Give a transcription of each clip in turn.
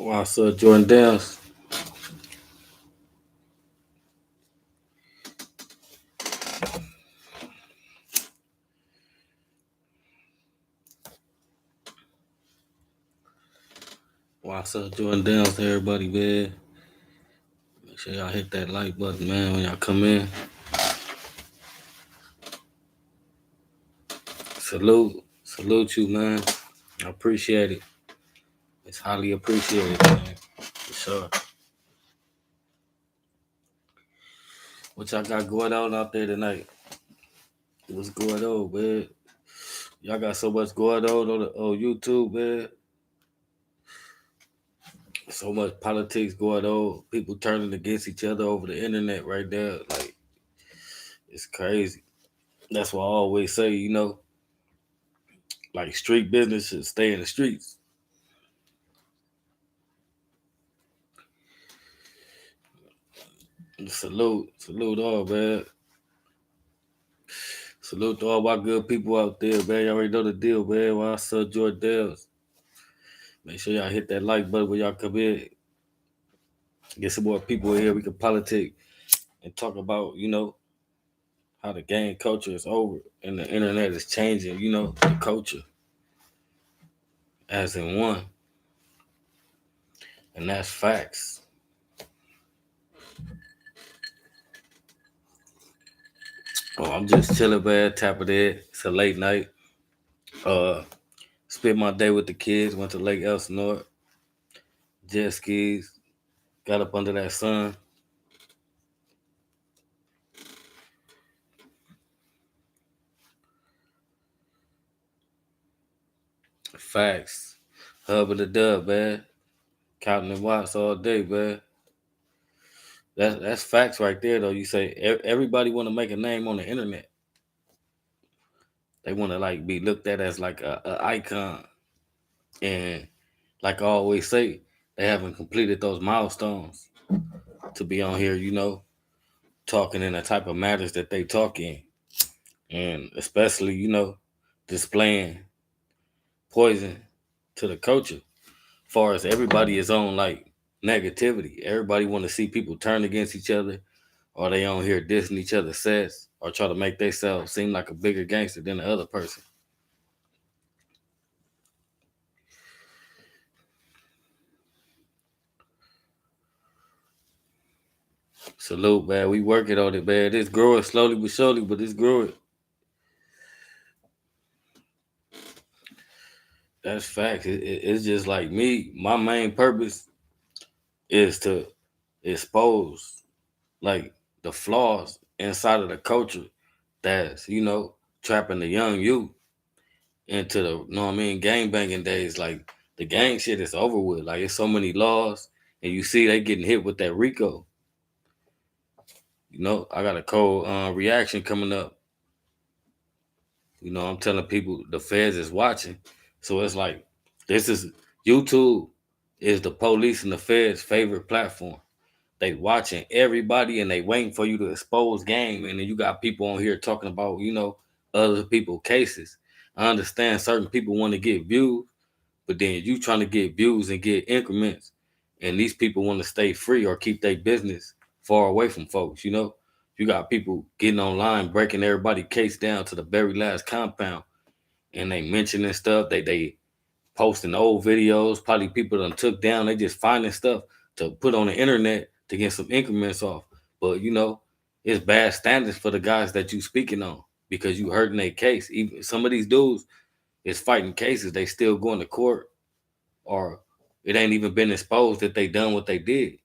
Wow, Sir Jordan Downs. Wow, Sir Jordan Downs to everybody, man. Make sure y'all hit that like button, man, when y'all come in. Salute you, man. I appreciate it. It's highly appreciated, man. For sure. What y'all got going on out there tonight? What's going on, man? Y'all got so much going on YouTube, man. So much politics going on. People turning against each other over the internet right now. Like, it's crazy. That's why I always say, like street business should stay in the streets. Salute all, man. Salute to all my good people out there, man. Y'all already know the deal, man. When I saw Jordan Dales, make sure y'all hit that like button when y'all come in. Get some more people in here. We can politic and talk about, how the game culture is over and the internet is changing, the culture as in one. And that's facts. Oh, I'm just chilling, man. Tap of it. It's a late night. Uh, Spent my day with the kids. Went to Lake Elsinore. Jet skis. Got up under that sun. Facts. Hub of the dub, man. Counting the watts all day, man. That's facts right there, though. You say everybody want to make a name on the internet. They want to like be looked at as like a icon, and like I always say, they haven't completed those milestones to be on here. Talking in the type of matters that they talk in, and especially displaying poison to the culture. Far as everybody is on like negativity, everybody want to see people turn against each other, or they on here dissing each other's sets, or try to make themselves seem like a bigger gangster than the other person. Salute, man. We working on it, man. It's growing slowly but surely, but it's growing. That's facts. It's just like me. My main purpose is to expose like the flaws inside of the culture that's trapping the young youth into the know what I mean gang banging days. Like the gang shit is over with. Like it's so many laws, and you see they getting hit with that RICO. I got a cold reaction coming up. I'm telling people the feds is watching. So it's like this is YouTube is the police and the feds' favorite platform. They watching everybody and they waiting for you to expose game. And then you got people on here talking about, other people cases. I understand certain people want to get views, but then you trying to get views and get increments. And these people want to stay free or keep their business far away from folks. You got people getting online, breaking everybody case down to the very last compound, and they mentioning stuff. They posting old videos. Probably people done took down. They just finding stuff to put on the internet to get some increments off. But it's bad standards for the guys that you speaking on because you hurting their case. Even some of these dudes is fighting cases. They still going to court, or it ain't even been exposed that they done what they did.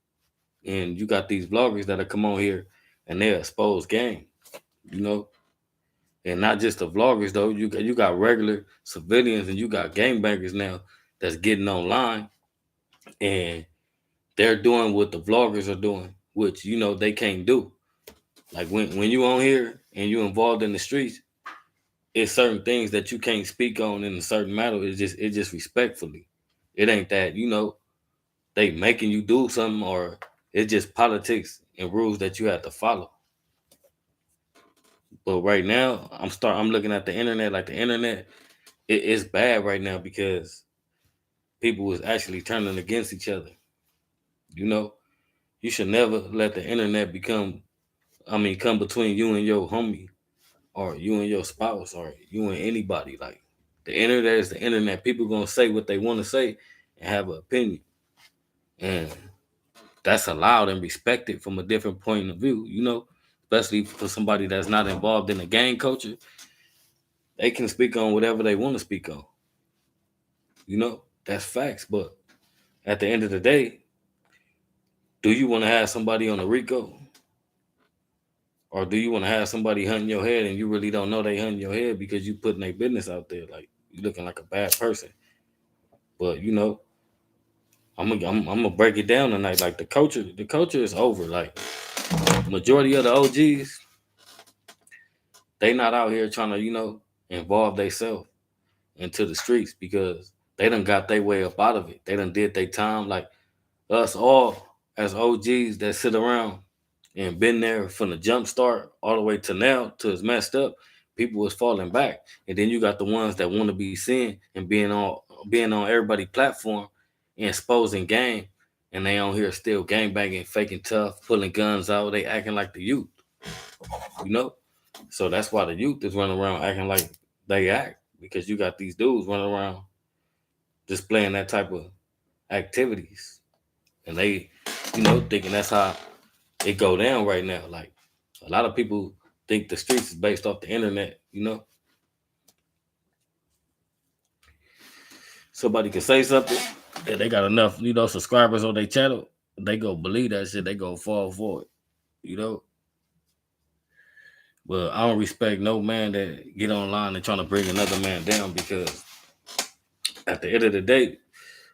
And you got these vloggers that'll come on here and they expose gang, you know, and not just the vloggers though. You got regular civilians and you got gangbangers now that's getting online and they're doing what the vloggers are doing, which they can't do. Like when you on here and you involved in the streets, it's certain things that you can't speak on in a certain matter. It's just respectfully. It ain't that they making you do something, or it's just politics and rules that you have to follow. But right now, I'm looking at the internet. Like the internet, it's bad right now because people was actually turning against each other. You know, you should never let the internet come between you and your homie, or you and your spouse, or you and anybody. Like, the internet is the internet. People gonna say what they want to say and have an opinion, and that's allowed and respected from a different point of view. Especially for somebody that's not involved in the gang culture, they can speak on whatever they want to speak on. That's facts. But at the end of the day, do you want to have somebody on a RICO, or do you want to have somebody hunting your head and you really don't know they hunting your head because you putting their business out there, like you looking like a bad person? But I'm gonna break it down tonight. Like, the culture is over. Like, majority of the OGs, they not out here trying to involve themselves into the streets because they done got their way up out of it. They done did their time. Like us all as OGs that sit around and been there from the jump start all the way to now to it's messed up, people was falling back. And then you got the ones that want to be seen and being on everybody's platform and exposing game, and they on here still gang banging, faking tough, pulling guns out. They acting like the youth, you know. So that's why the youth is running around acting like they act, because you got these dudes running around displaying that type of activities, and they, thinking that's how it go down right now. Like, a lot of people think the streets is based off the internet. Somebody can say something, and they got enough, subscribers on their channel. They go believe that shit. They go fall for it. You know. But I don't respect no man that get online and trying to bring another man down, because at the end of the day,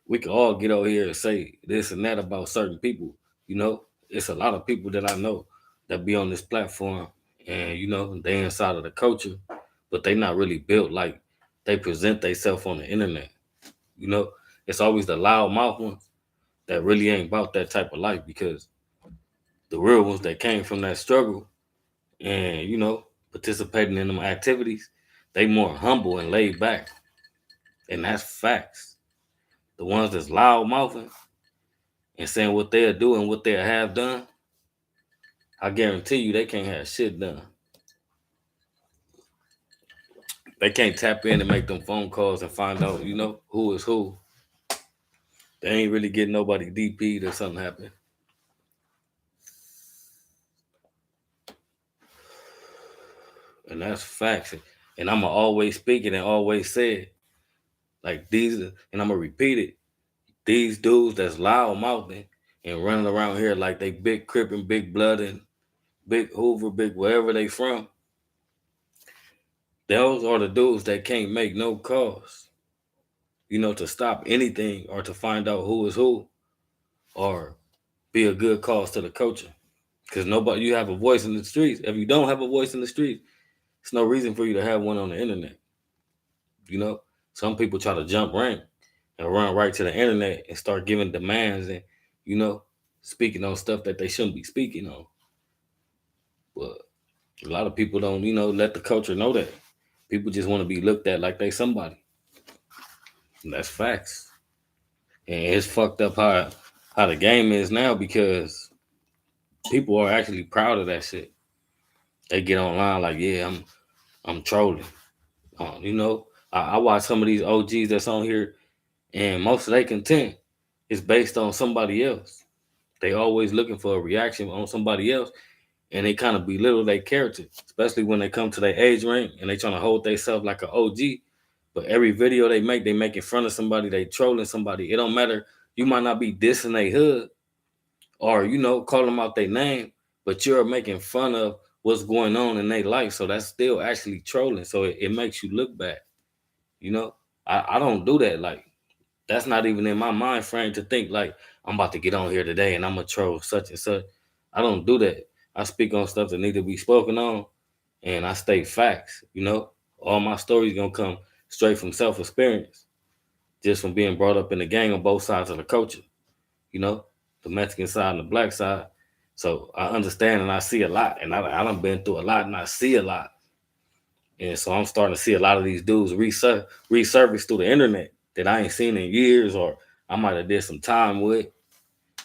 we can all get over here and say this and that about certain people. It's a lot of people that I know that be on this platform, and they inside of the culture, but they not really built like they present themselves on the internet. You know, it's always the loud mouth ones that really ain't about that type of life, because the real ones that came from that struggle and participating in them activities, they more humble and laid back, and that's facts. The ones that's loud mouthing and saying what they'll do and what they'll have done, I guarantee you they can't have shit done. They can't tap in and make them phone calls and find out, who is who. They ain't really getting nobody DP'd or something happen. And that's facts. And I'ma always speak it and always say it. Like, these, and I'm gonna repeat it. These dudes that's loud mouthing and running around here like they big crippin', big blood, and big Hoover, big wherever they from, those are the dudes that can't make no calls, to stop anything or to find out who is who, or be a good cause to the culture. Because nobody, you have a voice in the streets. If you don't have a voice in the streets, it's no reason for you to have one on the internet. You know, some people try to jump rank and run right to the internet and start giving demands and, you know, speaking on stuff that they shouldn't be speaking on. But a lot of people don't, let the culture know that. People just want to be looked at like they somebody. And that's facts. And it's fucked up how the game is now, because people are actually proud of that shit. They get online like, yeah, I'm trolling. I watch some of these OGs that's on here, and most of their content is based on somebody else. They always looking for a reaction on somebody else, and they kind of belittle their character, especially when they come to their age range and they trying to hold themselves like an OG. But every video they make in front of somebody, they trolling somebody. It don't matter. You might not be dissing their hood or, calling them out their name, but you're making fun of what's going on in their life. So that's still actually trolling. So it makes you look bad. I don't do that. Like, that's not even in my mind frame to think like I'm about to get on here today and I'm gonna troll such and such. I don't do that. I speak on stuff that need to be spoken on, and I state facts. All my stories gonna come straight from self experience, just from being brought up in the gang on both sides of the culture. You know, the Mexican side and the black side. So I understand and I see a lot, and I done been through a lot, and I see a lot. And so I'm starting to see a lot of these dudes resurface through the internet that I ain't seen in years, or I might have did some time with,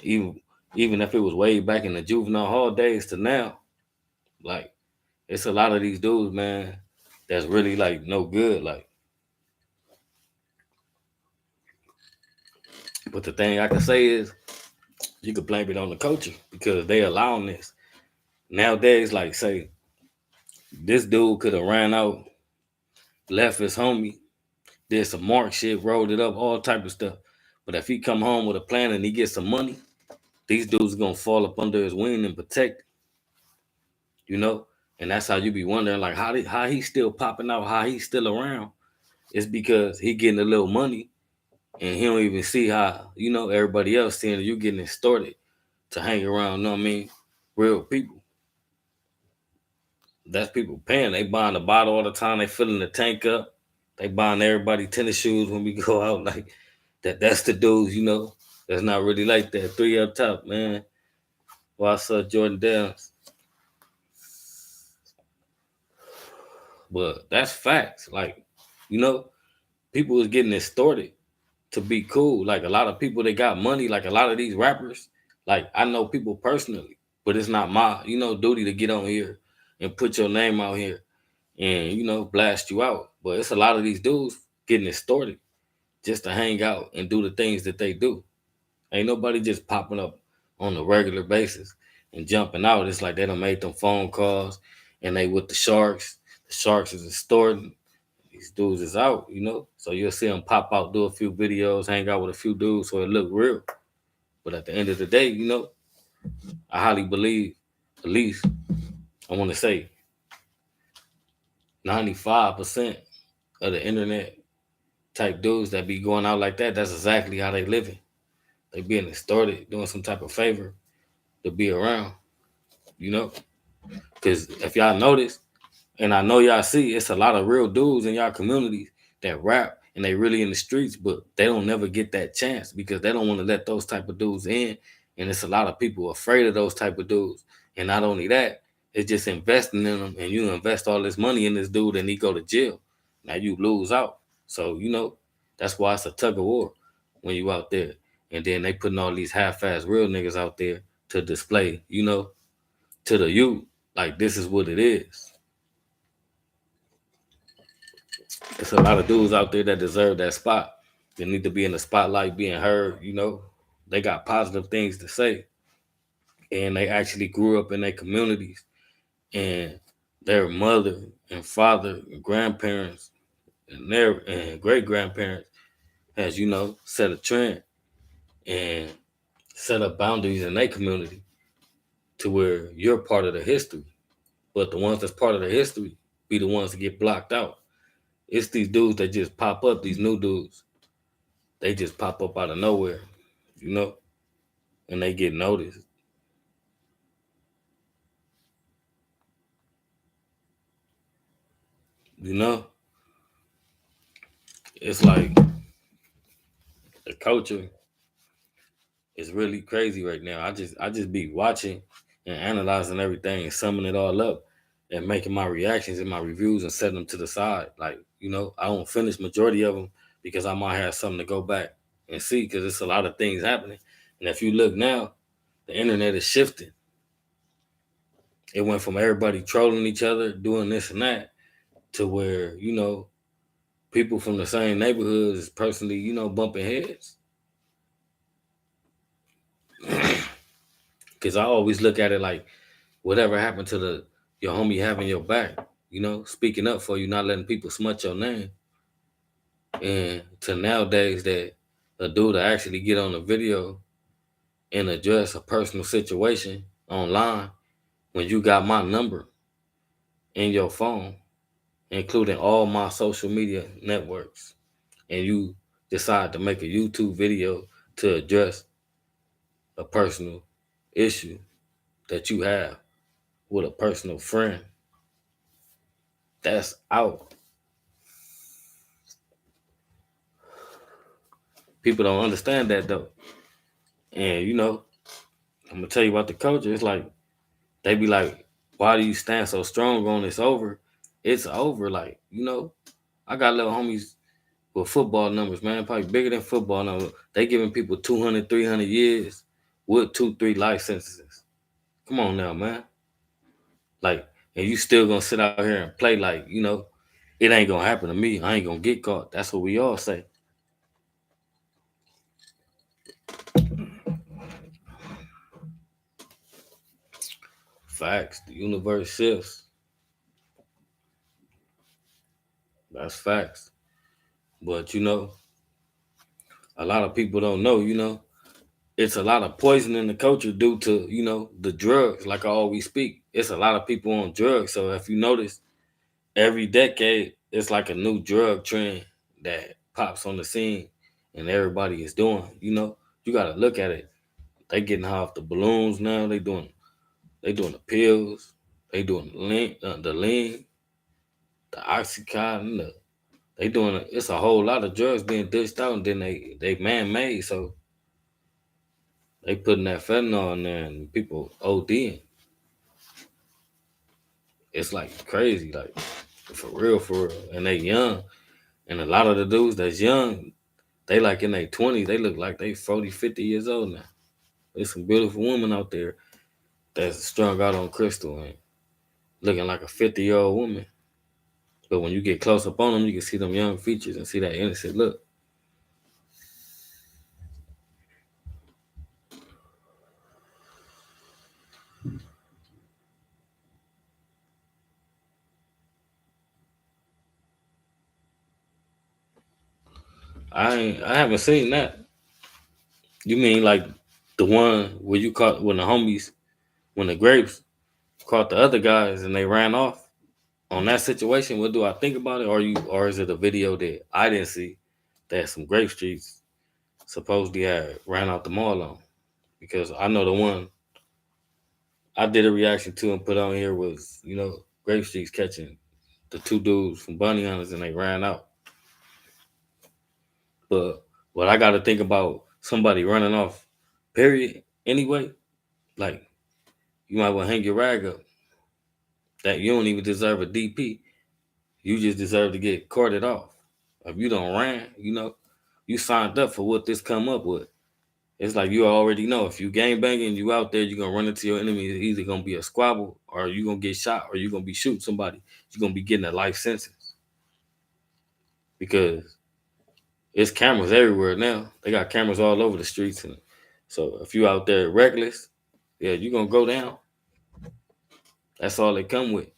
even even if it was way back in the juvenile hall days to now. Like it's a lot of these dudes, man, that's really like no good. Like, but the thing I can say is you could blame it on the culture because they allowing this. Nowadays, like say, this dude could have ran out, left his homie, did some mark shit, rolled it up, all type of stuff. But if he come home with a plan and he gets some money, these dudes gonna fall up under his wing and protect, you know? And that's how you be wondering, like, how he still popping out, how he's still around. It's because he getting a little money and he don't even see how, everybody else seeing you getting extorted to hang around, you know what I mean? Real people. That's people paying. They buying the bottle all the time. They filling the tank up. They buying everybody tennis shoes when we go out. Like that's the dudes, that's not really like that. Three up top, man. Well, I saw Jordan Downs. But that's facts. Like, people was getting extorted to be cool. Like a lot of people that got money, like a lot of these rappers, like I know people personally, but it's not my, duty to get on here and put your name out here and blast you out. But it's a lot of these dudes getting extorted just to hang out and do the things that they do. Ain't nobody just popping up on a regular basis and jumping out. It's like they done made them phone calls and they with the sharks. The sharks is extorting. These dudes is out. So you'll see them pop out, do a few videos, hang out with a few dudes so it look real. But at the end of the day, I highly believe, at least I want to say 95% of the internet type dudes that be going out like that, that's exactly how they living. They being extorted, doing some type of favor to be around, you know? Because if y'all notice, and I know y'all see, it's a lot of real dudes in y'all communities that rap and they really in the streets, but they don't never get that chance because they don't want to let those type of dudes in. And it's a lot of people afraid of those type of dudes. And not only that, it's just investing in them and you invest all this money in this dude and he go to jail. Now you lose out. So, that's why it's a tug of war when you out there. And then they putting all these half-ass real niggas out there to display, to the youth, like this is what it is. It's a lot of dudes out there that deserve that spot. They need to be in the spotlight, being heard. They got positive things to say, and they actually grew up in their communities, and their mother and father and grandparents and their and great grandparents has set a trend and set up boundaries in their community to where you're part of the history, but the ones that's part of the history be the ones that get blocked out. It's these dudes that just pop up, these new dudes. They just pop up out of nowhere, you know, and they get noticed. You know, it's like the culture is really crazy right now. I just be watching and analyzing everything and summing it all up and making my reactions and my reviews and setting them to the side. Like, I don't finish majority of them because I might have something to go back and see because it's a lot of things happening. And if you look now, the internet is shifting. It went from everybody trolling each other, doing this and that, to where, people from the same neighborhoods is personally, bumping heads. Because I always look at it like whatever happened to your homie having your back, speaking up for you, not letting people smut your name. And to nowadays that a dude to actually get on a video and address a personal situation online when you got my number in your phone, including all my social media networks, and you decide to make a YouTube video to address a personal issue that you have with a personal friend, that's out. People don't understand that though. And I'm gonna tell you about the culture. It's like they be like, why do you stand so strong on it's over? It's over. Like, I got little homies with football numbers, man. Probably bigger than football numbers. They giving people 200, 300 years with 2, 3 life sentences. Come on now, man. Like, and you still gonna sit out here and play like, it ain't gonna happen to me. I ain't gonna get caught. That's what we all say. Facts. The universe shifts. That's facts. But a lot of people don't know, it's a lot of poison in the culture due to, the drugs, like I always speak. It's a lot of people on drugs. So if you notice, every decade it's like a new drug trend that pops on the scene and everybody is doing, you gotta look at it. They getting high off the balloons now, they doing the pills, they doing the oxycontin, they doing it's a whole lot of drugs being dished out, and then they man made, so they putting that fentanyl in there and people ODing. It's like crazy, like for real, and they young. And a lot of the dudes that's young, they like in their 20s, they look like they 40, 50 years old now. There's some beautiful women out there that's strung out on crystal and looking like a 50-year-old woman. But when you get close up on them, you can see them young features and see that innocent look. I haven't seen that. You mean like the one where you caught when the homies, when the grapes caught the other guys and they ran off? On that situation, what do I think about it? Or is it a video that I didn't see that some grape streets supposedly had ran out the mall on? Because I know the one I did a reaction to and put on here was, grape streets catching the two dudes from Bunny Hunters and they ran out. But what I got to think about somebody running off, period, anyway, like you might want to hang your rag up that you don't even deserve a DP. You just deserve to get carted off. If you don't ran, you signed up for what this come up with. It's like you already know if you gang banging, you out there, you're gonna run into your enemy. It's either gonna be a squabble, or you gonna get shot, or you're gonna be shooting somebody. You're gonna be getting a life sentence because it's cameras everywhere now. They got cameras all over the streets, and so if you out there reckless, yeah, you're gonna go down. That's all they come with.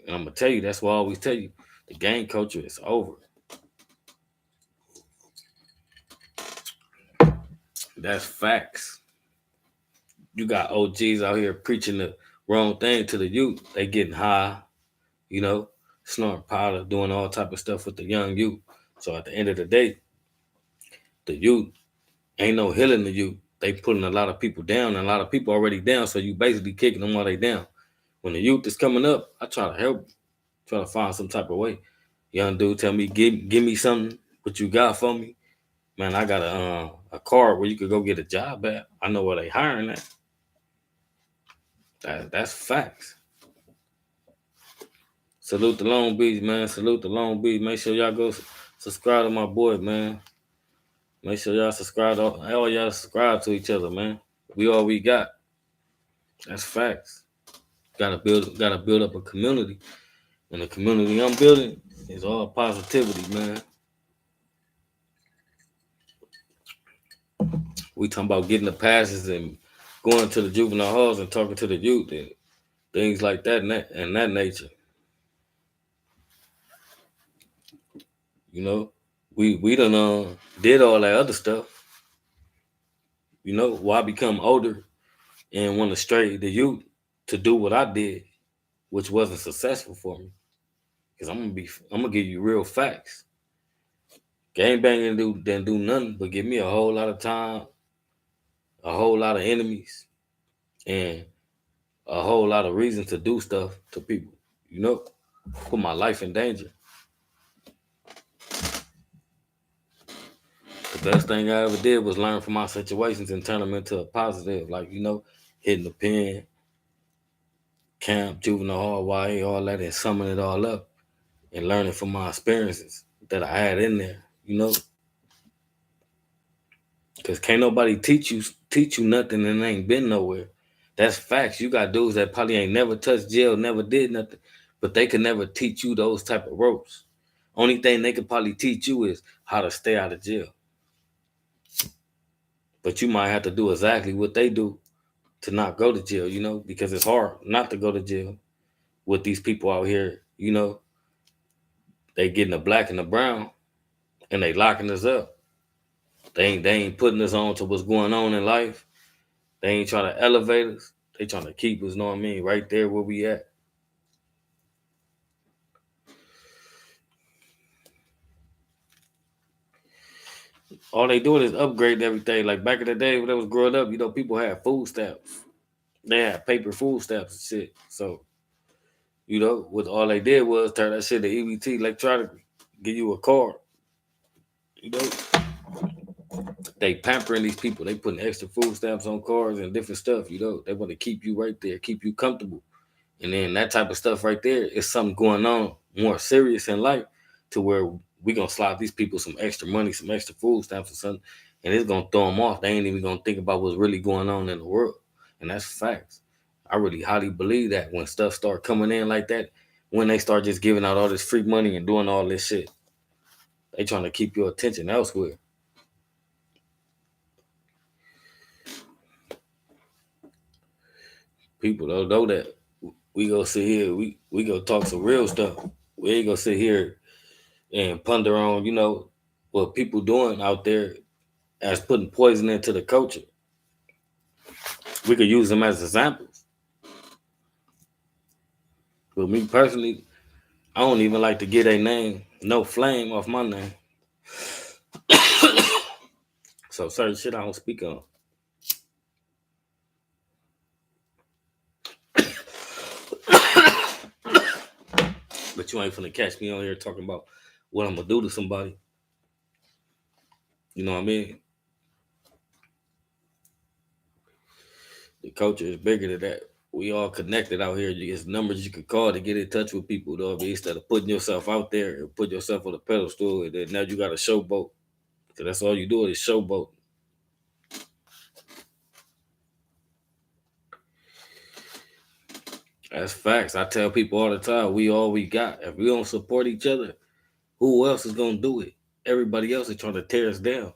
And I'm gonna tell you, that's why I always tell you, the gang culture is over. That's facts. You got OGs out here preaching the wrong thing to the youth. They getting high, you know, snorting powder, doing all type of stuff with the young youth. So at the end of the day, the youth ain't no healing the youth. They putting a lot of people down, and a lot of people already down. So you basically kicking them while they down. When the youth is coming up, I try to help, try to find some type of way. Young dude tell me, give me something, what you got for me. Man, I got a card where you could go get a job at. I know where they hiring at. That's facts. Salute the Long Beach, man. Salute the Long Beach. Make sure y'all go subscribe to my boy, man. Make sure y'all subscribe to all y'all subscribe to each other, man. We all we got. That's facts. Gotta build up a community. And the community I'm building is all positivity, man. We talking about getting the passes and going to the juvenile halls and talking to the youth and things like that and that nature. You know, we done did all that other stuff. Why become older and want to stray the youth to do what I did, which wasn't successful for me. Cause I'm gonna give you real facts. Gang banging didn't do nothing but give me a whole lot of time, a whole lot of enemies, and a whole lot of reasons to do stuff to people. Put my life in danger. The best thing I ever did was learn from my situations and turn them into a positive. Like, hitting the pen, camp, juvenile hall, YA, all that, and summing it all up and learning from my experiences. that I had in there, because can't nobody teach you nothing and ain't been nowhere. That's facts. You got dudes that probably ain't never touched jail, never did nothing, but they could never teach you those type of ropes. Only thing they could probably teach you is how to stay out of jail. But you might have to do exactly what they do to not go to jail, because it's hard not to go to jail with these people out here, they getting the black and the brown and they locking us up. They ain't putting us on to what's going on in life. They ain't trying to elevate us. They trying to keep us, know what I mean, right there where we at. All they doing is upgrading everything. Like back in the day when they was growing up, people had food stamps. They had paper food stamps and shit. So, what all they did was turn that shit to EBT electronically. Give you a card. You know, they pampering these people. They putting extra food stamps on cars and different stuff. They want to keep you right there, keep you comfortable. And then that type of stuff right there is something going on more serious in life to where we gonna slide these people some extra money, some extra food stamps or something, and it's gonna throw them off. They ain't even gonna think about what's really going on in the world. And that's facts. I really highly believe that when stuff start coming in like that, when they start just giving out all this free money and doing all this shit, they trying to keep your attention elsewhere. People don't know that we go sit here, we go talk some real stuff. We ain't gonna sit here and ponder on, what people doing out there as putting poison into the culture. We could use them as examples. But me personally, I don't even like to get a name, no flame off my name. So certain shit I don't speak on. But you ain't finna catch me on here talking about what I'm gonna do to somebody. You know what I mean? The culture is bigger than that. We all connected out here. There's numbers you could call to get in touch with people, though. But instead of putting yourself out there and put yourself on a pedestal, and then now you got a showboat. So that's all you do is showboat. That's facts. I tell people all the time, we all we got. If we don't support each other, who else is gonna do it? Everybody else is trying to tear us down.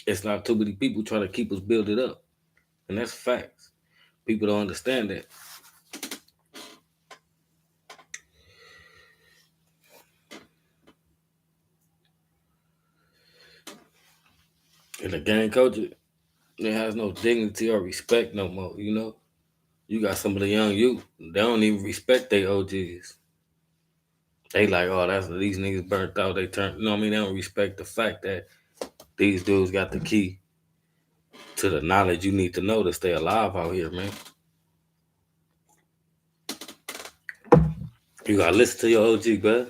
It's not too many people trying to keep us building up. And that's facts. People don't understand that. In the gang culture, it has no dignity or respect no more, You got some of the young youth, they don't even respect their OGs. They like, oh, that's these niggas burnt out. They turn, you know what I mean? They don't respect the fact that these dudes got the key to the knowledge you need to know to stay alive out here, man. You gotta listen to your OG, bro.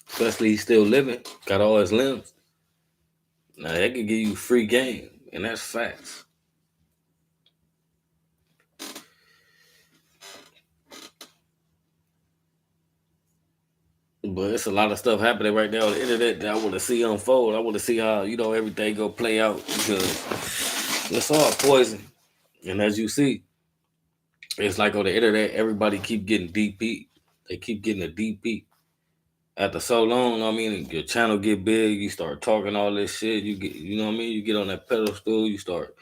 Especially he's still living, got all his limbs. Now they can give you free game, and that's facts. But it's a lot of stuff happening right now on the internet that I want to see unfold. I want to see how everything go play out because it's all poison. And as you see, it's like on the internet, everybody keep getting DP. They keep getting a DP. After so long, I mean, your channel get big, you start talking all this shit. You get, you know what I mean? You get on that pedestal, you start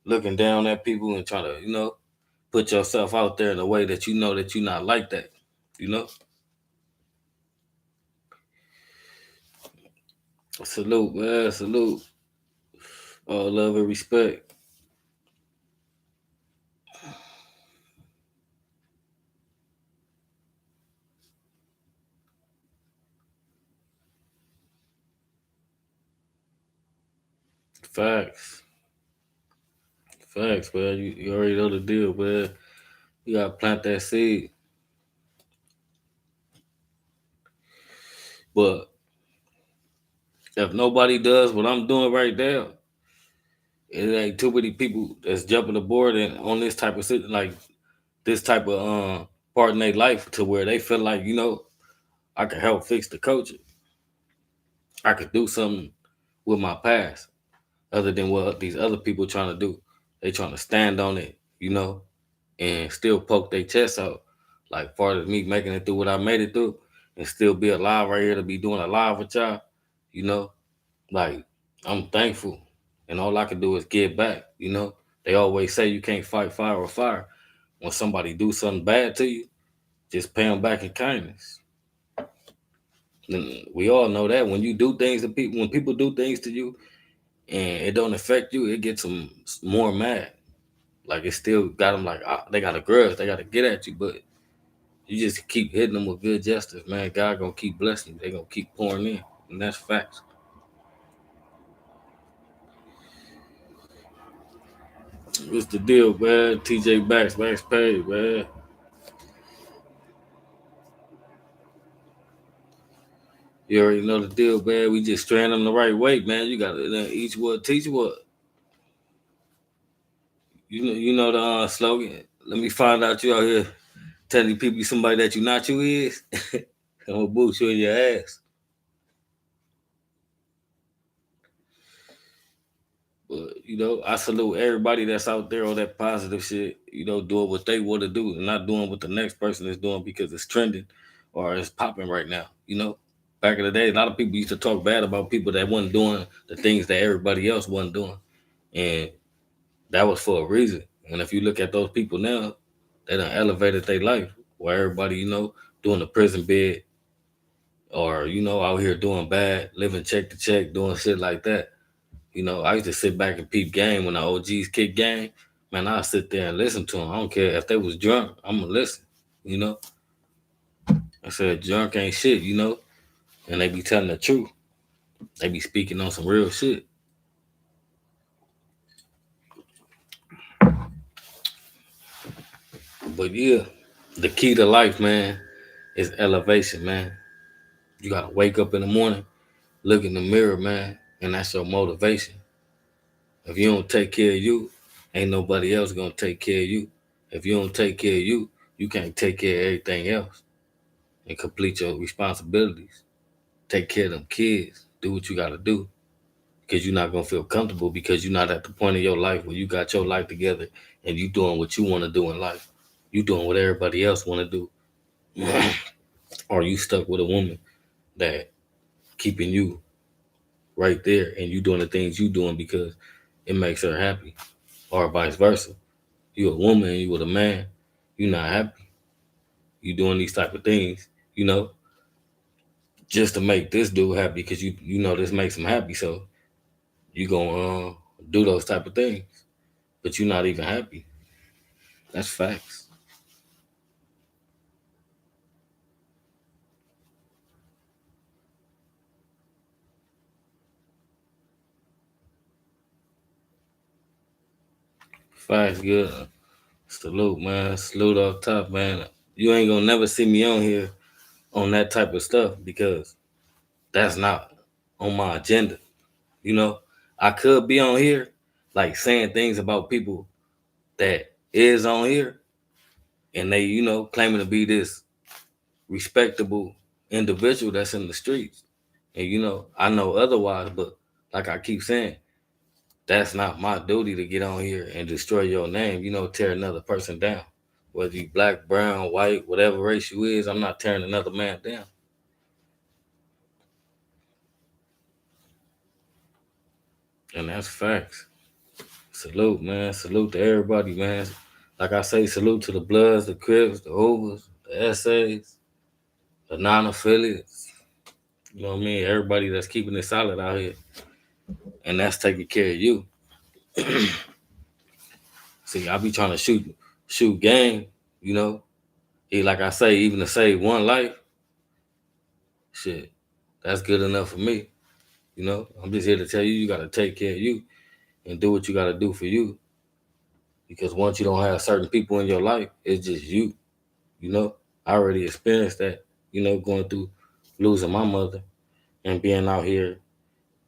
looking down at people and trying to, put yourself out there in a way that you know that you're not like that. You know? Salute, man. Salute. All love and respect. Facts. Facts, man. You already know the deal, man. You gotta plant that seed. But if nobody does what I'm doing right now, it ain't too many people that's jumping aboard and on this type of like this type of part in their life to where they feel like, I can help fix the culture. I could do something with my past other than what these other people trying to do. They trying to stand on it, and still poke their chest out. Like far as me making it through what I made it through and still be alive right here to be doing a live with y'all, you know, like I'm thankful. And all I can do is give back. They always say you can't fight fire with fire. When somebody do something bad to you, just pay them back in kindness. And we all know that when you do things to people, when people do things to you and it don't affect you, it gets them more mad. Like it still got them like they got a grudge, they got to get at you, but you just keep hitting them with good justice, man. God gonna keep blessing you. They gonna keep pouring in, and that's facts. What's the deal, man? TJ Max Page, man. You already know the deal, man. We just strand them the right way, man. You gotta each what teach what. You know the slogan. Let me find out you out here telling people you somebody that you not you is. I'm gonna boot you in your ass. But I salute everybody that's out there on that positive shit. Doing what they want to do and not doing what the next person is doing because it's trending or it's popping right now. Back in the day, a lot of people used to talk bad about people that wasn't doing the things that everybody else wasn't doing, and that was for a reason. And if you look at those people now, they done elevated their life. Where everybody, doing the prison bed or out here doing bad, living check to check, doing shit like that. I used to sit back and peep game when the OGs kick game. Man, I sit there and listen to them. I don't care if they was drunk. I'm gonna listen. You know, I said drunk ain't shit. And they be telling the truth. They be speaking on some real shit. But yeah, the key to life, man, is elevation, man. You gotta wake up in the morning, look in the mirror, man, and that's your motivation. If you don't take care of you, ain't nobody else gonna take care of you. If you don't take care of you, you can't take care of everything else and complete your responsibilities. Take care of them kids. Do what you gotta do. Because you're not gonna feel comfortable because you're not at the point of your life where you got your life together and you doing what you wanna do in life. You doing what everybody else wanna do. Or you stuck with a woman that keeping you right there and you doing the things you doing because it makes her happy. Or vice versa. You a woman and you with a man, you not happy. You doing these type of things, you know, just to make this dude happy because you know this makes him happy. So you gonna do those type of things, but you're not even happy. That's facts. Facts, good. Salute, man. Salute off top, man. You ain't gonna never see me on here on that type of stuff because that's not on my agenda. You know, I could be on here like saying things about people that is on here and they, claiming to be this respectable individual that's in the streets. And I know otherwise, but like I keep saying, that's not my duty to get on here and destroy your name, tear another person down. Whether you black, brown, white, whatever race you is, I'm not tearing another man down. And that's facts. Salute, man. Salute to everybody, man. Like I say, salute to the Bloods, the Crips, the Overs, the Essays, the non-affiliates. You know what I mean? Everybody that's keeping it solid out here. And that's taking care of you. See, I be trying to shoot game, you know. Like I say, even to save one life, shit, that's good enough for me. I'm just here to tell you, you gotta take care of you and do what you gotta do for you. Because once you don't have certain people in your life, it's just you. You know, I already experienced that. Going through losing my mother and being out here,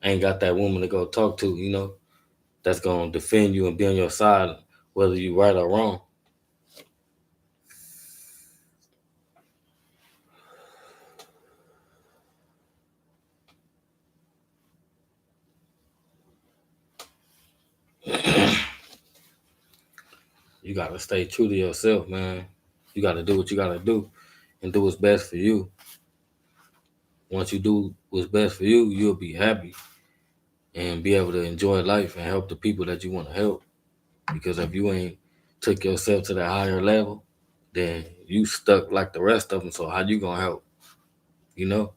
ain't got that woman to go talk to. That's gonna defend you and be on your side, whether you right or wrong. You gotta stay true to yourself, man. You gotta do what you gotta do and do what's best for you. Once you do what's best for you, you'll be happy and be able to enjoy life and help the people that you want to help. Because if you ain't took yourself to that higher level, then you stuck like the rest of them. So how you gonna help? You know,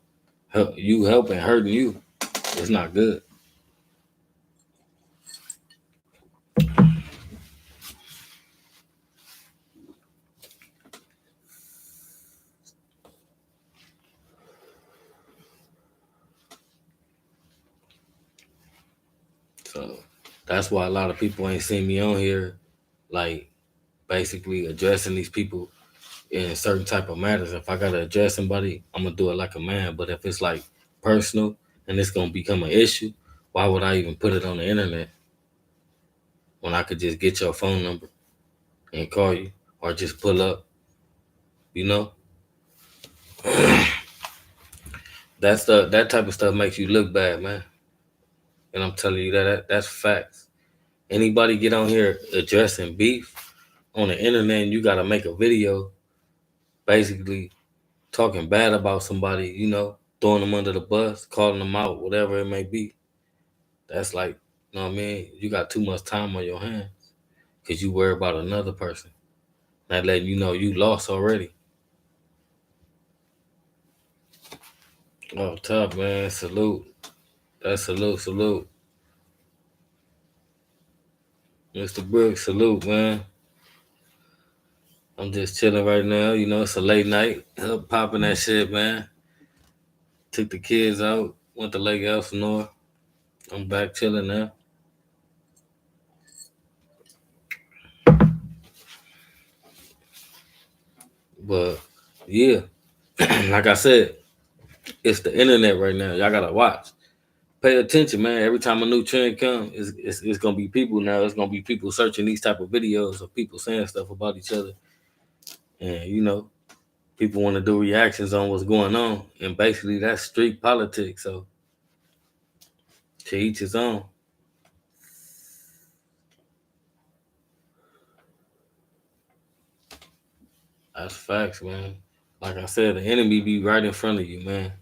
you helping hurting you. It's not good. So that's why a lot of people ain't seen me on here, like basically addressing these people in certain type of matters. If I gotta address somebody, I'm gonna do it like a man. But if it's like personal and it's gonna become an issue, why would I even put it on the internet when I could just get your phone number and call you or just pull up? You know, that type of stuff makes you look bad, man. And I'm telling you that's facts. Anybody get on here addressing beef on the internet, and you gotta make a video basically talking bad about somebody, throwing them under the bus, calling them out, whatever it may be. That's like, you know what I mean? You got too much time on your hands because you worry about another person. Not letting you know you lost already. Oh, tough, man. Salute. That's salute. Mr. Brooks, salute, man. I'm just chilling right now. It's a late night. Up popping that shit, man. Took the kids out. Went to Lake Elsinore. I'm back chilling now. But yeah, like I said, it's the internet right now. Y'all gotta watch. Pay attention, man. Every time a new trend comes, it's gonna be people now. It's gonna be people searching these type of videos of people saying stuff about each other, and people want to do reactions on what's going on, and basically that's street politics. So to each his own. That's facts, man. Like I said, the enemy be right in front of you, man.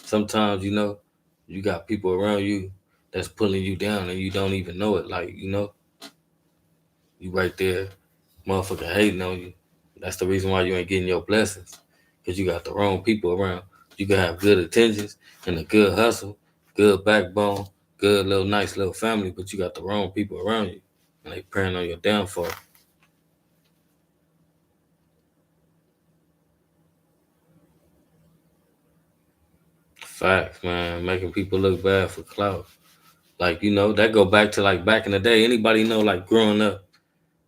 Sometimes you got people around you that's pulling you down, and you don't even know it. Like you right there, motherfucker hating on you. That's the reason why you ain't getting your blessings. Because you got the wrong people around. You can have good intentions and a good hustle, good backbone, good little nice little family, but you got the wrong people around you. And they preying on your downfall. Facts, man. Making people look bad for clout. Like, that go back to like back in the day. Anybody know like growing up,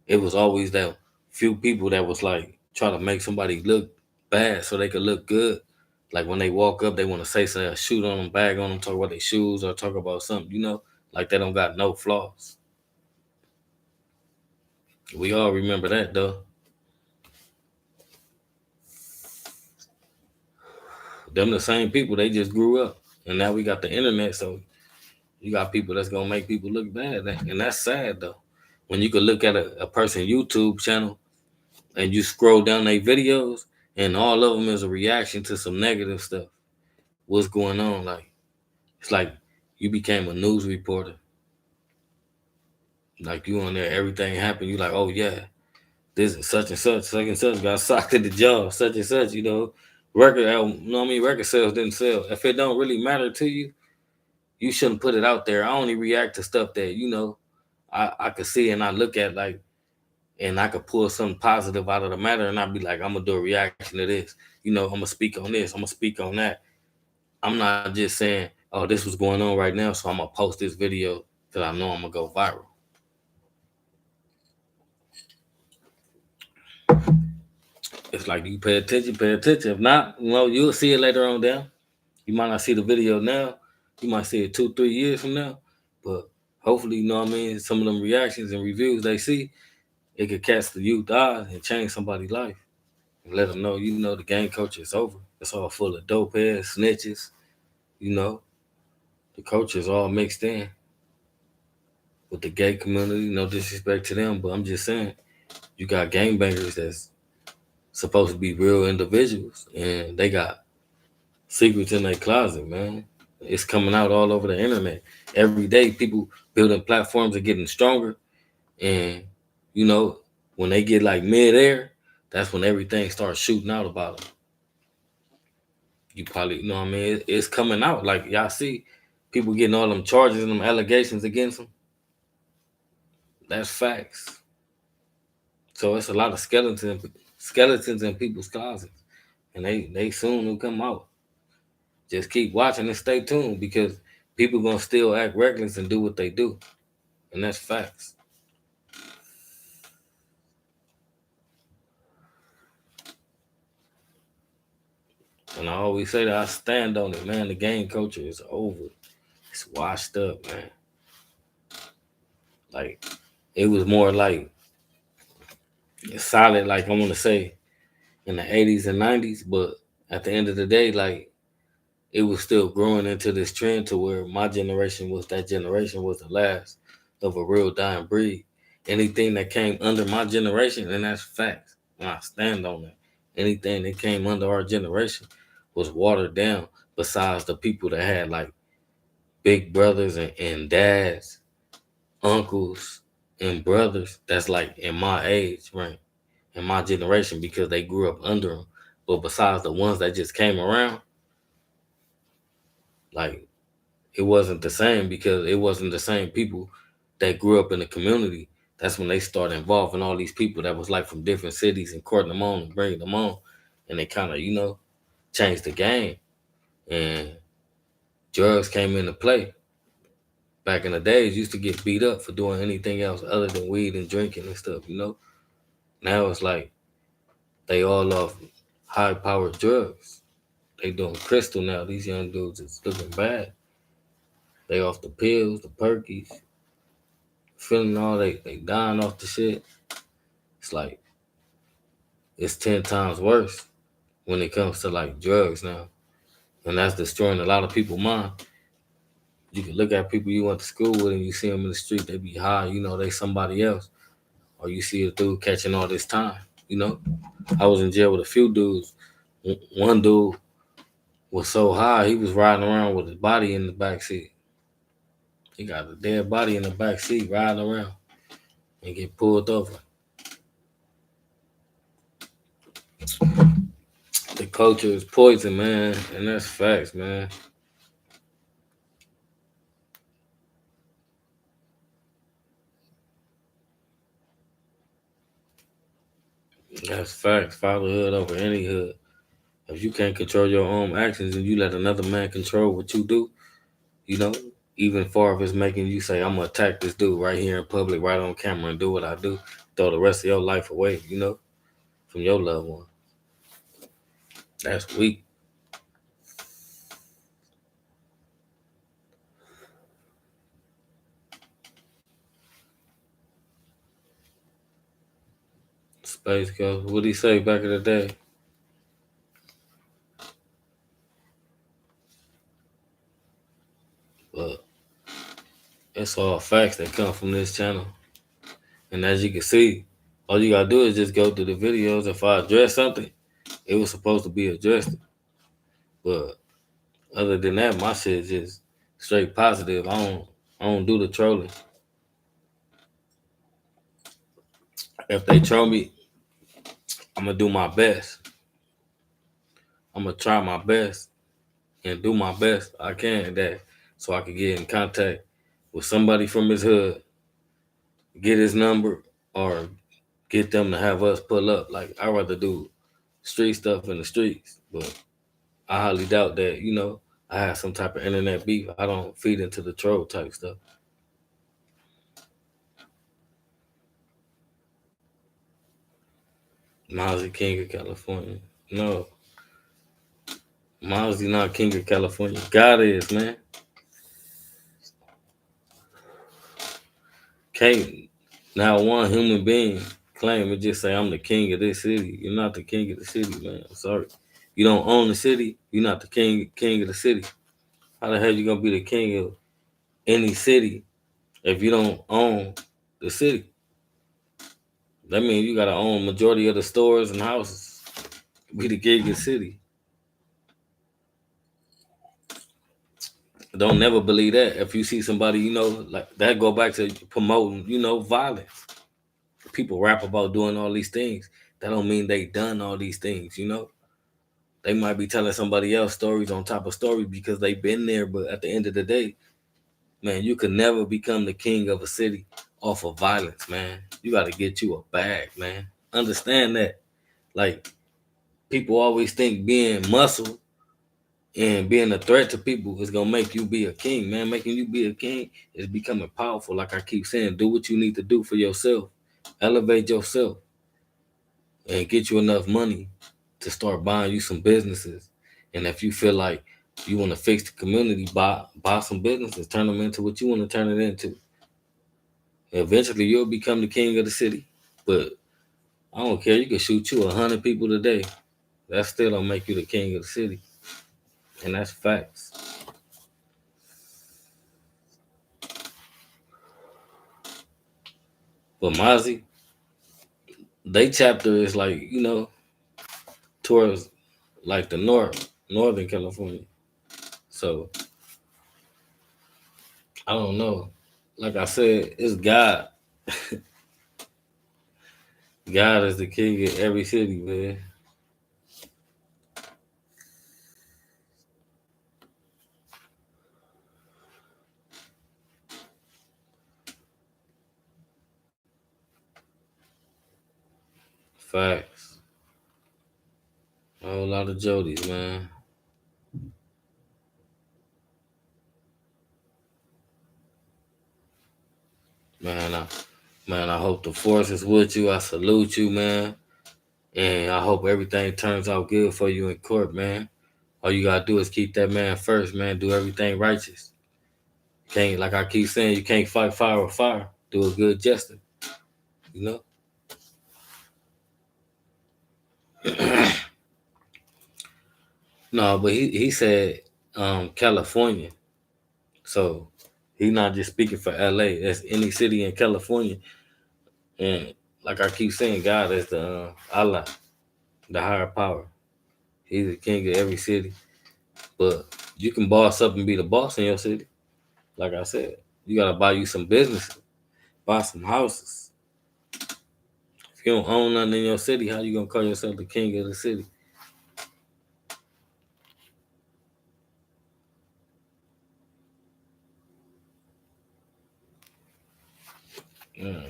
it was always that few people that was like try to make somebody look bad so they could look good. Like when they walk up, they want to say something, shoot on them, bag on them, talk about their shoes or talk about something, like they don't got no flaws. We all remember that though. Them the same people, they just grew up. And now we got the internet, so you got people that's gonna make people look bad. And that's sad though. When you could look at a person YouTube channel and you scroll down their videos and all of them is a reaction to some negative stuff. What's going on? Like it's like you became a news reporter. Like you on there, everything happened. You like, oh yeah, this is such and such got socked in the jaw, such and such. Record album. Record sales didn't sell. If it don't really matter to you, you shouldn't put it out there. I only react to stuff that I could see and I look at like, and I could pull something positive out of the matter, and I'd be like, I'm gonna do a reaction to this. I'm gonna speak on this. I'm gonna speak on that. I'm not just saying, oh, this was going on right now, so I'm gonna post this video because I know I'm gonna go viral. It's like you pay attention, pay attention. If not, you'll see it later on down. You might not see the video now. You might see it 2-3 years from now. But hopefully, some of them reactions and reviews they see, it could catch the youth eyes and change somebody's life. And let them know, the gang culture is over. It's all full of dope heads, snitches. You know, the culture is all mixed in with the gay community. No disrespect to them, but I'm just saying You got gangbangers that's supposed to be real individuals, and they got secrets in their closet, man. It's coming out all over the internet. Every day, people building platforms are getting stronger, and you know, when they get like mid-air, that's when everything starts shooting out about them. You probably, you know what I mean? It's coming out. Like y'all see, people getting all them charges and them allegations against them. That's facts. So it's a lot of skeletons in people's closets, and they soon will come out. Just keep watching and stay tuned because people gonna still act reckless and do what they do, and that's facts. And I always say that I stand on it, man. The gang culture is over. It's washed up, man. Like it was more like solid, like I want to say in the '80s and '90s, but at the end of the day, like it was still growing into this trend to where my generation was that generation was the last of a real dying breed. Anything that came under my generation, and that's facts, and I stand on that. Anything that came under our generation was watered down. Besides the people that had like big brothers and dads, uncles and brothers, that's like in my age, right? In my generation, because they grew up under them. But besides the ones that just came around, like it wasn't the same because it wasn't the same people that grew up in the community. That's when they started involving all these people that was like from different cities and courting them on and bringing them on. And they kind of, changed the game. And drugs came into play. Back in the days, used to get beat up for doing anything else other than weed and drinking and stuff. Now it's like they all off high powered drugs. They doing crystal now. These young dudes is looking bad. They off the pills, the perkies, feeling all they dying off the shit. It's like it's 10 times worse when it comes to like drugs now, and that's destroying a lot of people's mind. You can look at people you went to school with, and you see them in the street, they be high, they somebody else, or you see a dude catching all this time. You know, I was in jail with a few dudes. One dude was so high, he was riding around with his body in the back seat. He got a dead body in the back seat riding around and get pulled over. The culture is poison, man, and that's facts, man. That's facts. Fatherhood over any hood. If you can't control your own actions and you let another man control what you do, you know, even far if it's making you say, I'm gonna attack this dude right here in public, right on camera, and do what I do, throw the rest of your life away, from your loved one. That's weak. Space Ghost. What'd he say back in the day? But it's all facts that come from this channel. And as you can see, all you gotta do is just go through the videos. If I address something, it was supposed to be addressed. But other than that, my shit is just straight positive. I don't do the trolling. If they troll me, I'm gonna do my best. I'm gonna try my best and do my best I can that so I can get in contact with somebody from his hood, get his number, or get them to have us pull up. Like I'd rather do street stuff in the streets, but I highly doubt that, I have some type of internet beef. I don't feed into the troll type stuff. Miles the King of California. No, Miles is not King of California. God is, man. Can't now one human being claim and just say I'm the king of this city. You're not the king of the city, man. I'm sorry. You don't own the city. You're not the king of the city. How the hell you gonna be the king of any city if you don't own the city? That means you gotta own majority of the stores and houses. Be the king of the city. Don't never believe that. If you see somebody, like that, go back to promoting, violence. People rap about doing all these things. That don't mean they done all these things. They might be telling somebody else stories on top of stories because they been there. But at the end of the day, man, you could never become the king of a city off of violence, man. You got to get you a bag, man. Understand that. Like, people always think being muscle and being a threat to people is gonna make you be a king, man. Making you be a king is becoming powerful. Like I keep saying, do what you need to do for yourself, elevate yourself, and get you enough money to start buying you some businesses. And if you feel like you want to fix the community, buy some businesses, turn them into what you want to turn it into. Eventually, you'll become the king of the city. But I don't care. You can shoot you 100 people today. That still don't make you the king of the city, and that's facts. But Mozzie, they chapter is like towards like the northern California. So I don't know. Like I said, it's God. God is the king of every city, man. Facts. A whole lot of Jodies, man. Man, I hope the force is with you. I salute you, man. And I hope everything turns out good for you in court, man. All you gotta do is keep that man first, man. Do everything righteous. Can't, like I keep saying, you can't fight fire with fire. Do a good justice, you know. No, but he said California. So he's not just speaking for LA. That's any city in California. And like I keep saying, God is the Allah, the higher power. He's the king of every city. But you can boss up and be the boss in your city. Like I said, you gotta buy you some businesses, buy some houses. If you don't own nothing in your city, how you gonna call yourself the king of the city?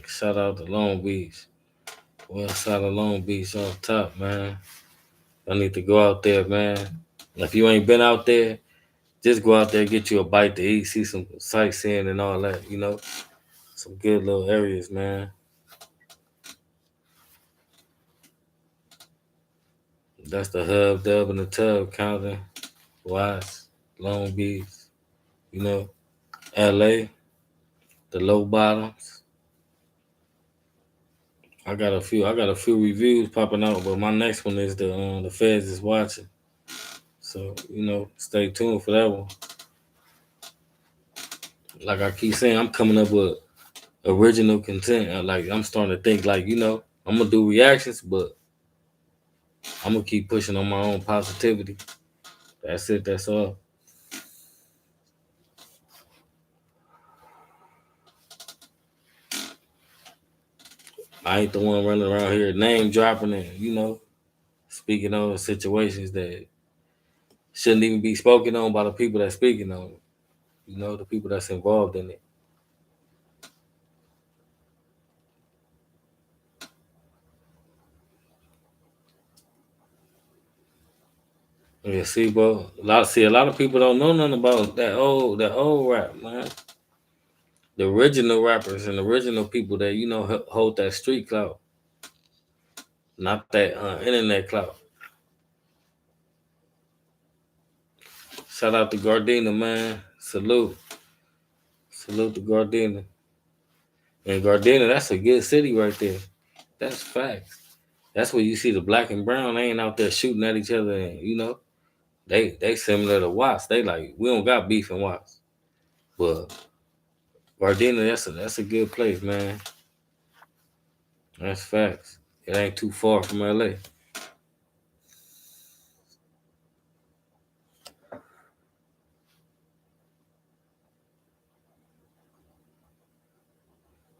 Shout out to Long Beach. West side of Long Beach off top, man. I need to go out there, man. If you ain't been out there, just go out there, get you a bite to eat, see some sightseeing and all that. Some good little areas, man. That's the hub, dub, and the tub, Compton, Watts, Long Beach, you know, LA, the low bottoms. I got a few reviews popping out, but my next one is the Feds is watching. So, stay tuned for that one. Like I keep saying, I'm coming up with original content. Like I'm starting to think like, I'm gonna do reactions, but I'm gonna keep pushing on my own positivity. That's it, that's all. I ain't the one running around here name dropping and, speaking on situations that shouldn't even be spoken on by the people that's speaking on it. The people that's involved in it. Yeah, see, bro. A lot of people don't know nothing about that old rap, man. The original rappers and the original people that hold that street clout, not that internet clout. Shout out to Gardena, man. Salute to Gardena. And Gardena, that's a good city right there. That's facts. That's where you see the black and brown. They ain't out there shooting at each other, and they similar to Watts. They like we don't got beef in Watts, but Gardena, that's a good place, man. That's facts. It ain't too far from LA.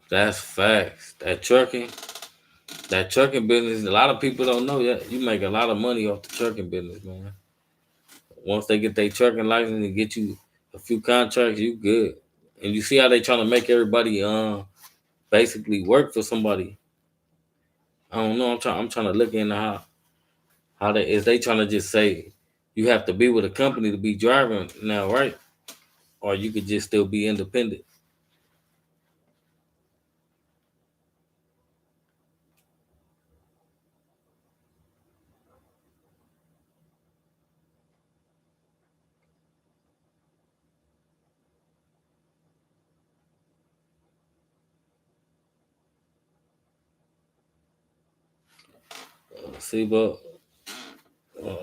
That's facts. That trucking business, a lot of people don't know that. You make a lot of money off the trucking business, man. Once they get their trucking license and get you a few contracts, you good. And you see how they trying to make everybody basically work for somebody. I don't know. I'm trying to look into how they trying to just say you have to be with a company to be driving now, right? Or you could just still be independent. See, but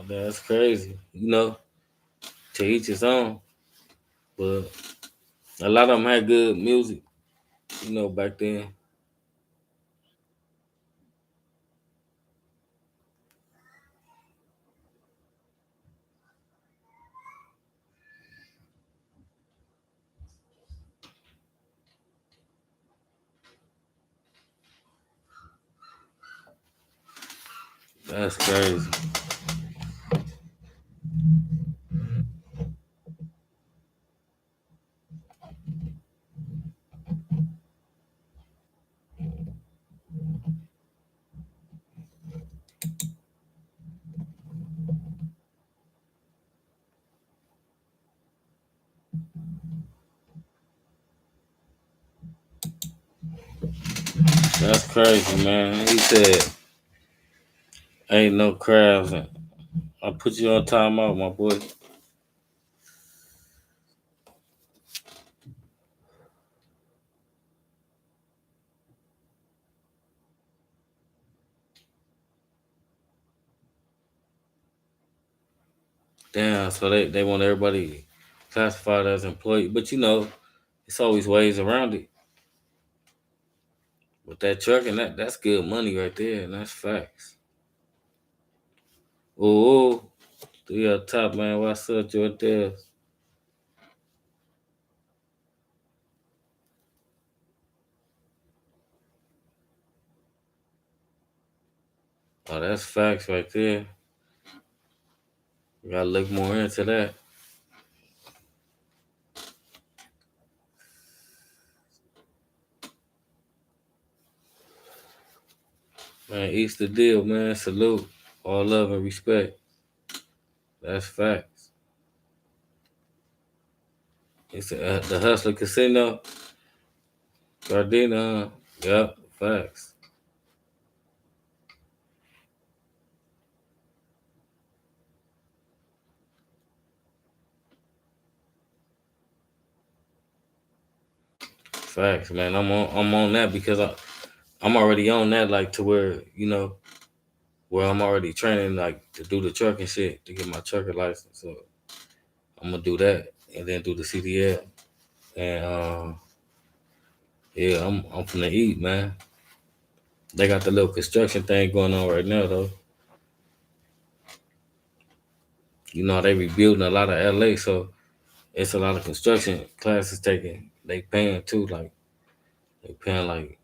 that's crazy. To each his own. But a lot of them had good music, back then. That's crazy. That's crazy, man. He said, "Ain't no crabs." I put you on timeout, my boy. Damn. So they want everybody classified as employee, but it's always ways around it. With that trucking, that's good money right there, and that's facts. Oh, three up top, man. What's up, Jordan? Oh, that's facts right there. We gotta look more into that. Man, East the deal, man. Salute. All love and respect. That's facts. It's the Hustler Casino, Gardena. Yep, facts. Facts, man. I'm on that because I'm already on that, like to where I'm already training like to do the trucking shit to get my trucker license. So I'm gonna do that and then do the CDL. And yeah, I'm finna eat, man. They got the little construction thing going on right now though. They rebuilding a lot of LA, so it's a lot of construction classes taking. They paying too, like they paying like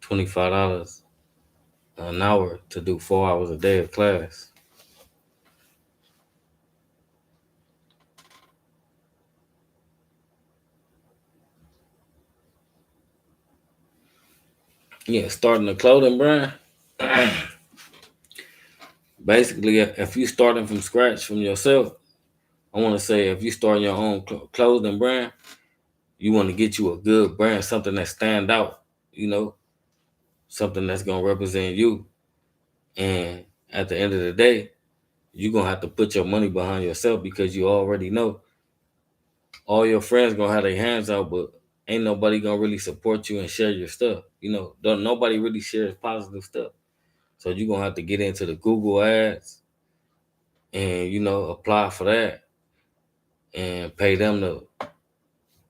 $25 an hour to do 4 hours a day of class. Yeah, starting a clothing brand. Basically, if you starting from scratch from yourself, I want to say if you starting your own clothing brand, you want to get you a good brand, something that stand out, you know, something that's gonna represent you. And at the end of the day, you're gonna have to put your money behind yourself because you already know all your friends gonna have their hands out, but ain't nobody gonna really support you and share your stuff. Don't nobody really shares positive stuff. So you're gonna have to get into the Google ads and apply for that and pay them to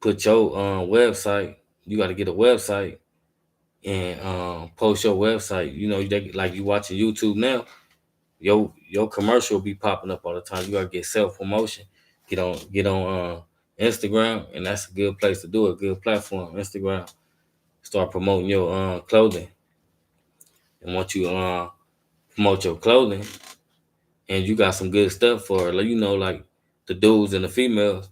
put your website. You got to get a website and post your website. You know, like you watching YouTube now, your commercial will be popping up all the time. You gotta get self promotion. Get on Instagram, and that's a good place to do it. Good platform, Instagram. Start promoting your clothing, and once you promote your clothing, and you got some good stuff for it, like, you know, like the dudes and the females,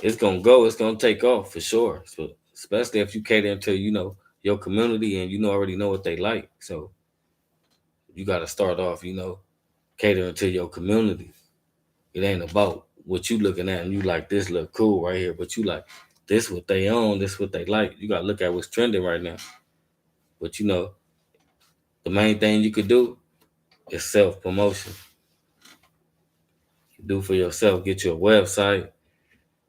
it's gonna go. It's gonna take off for sure. So especially if you cater to your community and already know what they like. So you got to start off, catering to your community. It ain't about what you looking at and you like this look cool right here, but you like this what they own, this what they like. You got to look at what's trending right now. But the main thing you could do is self promotion. Do for yourself. Get your website,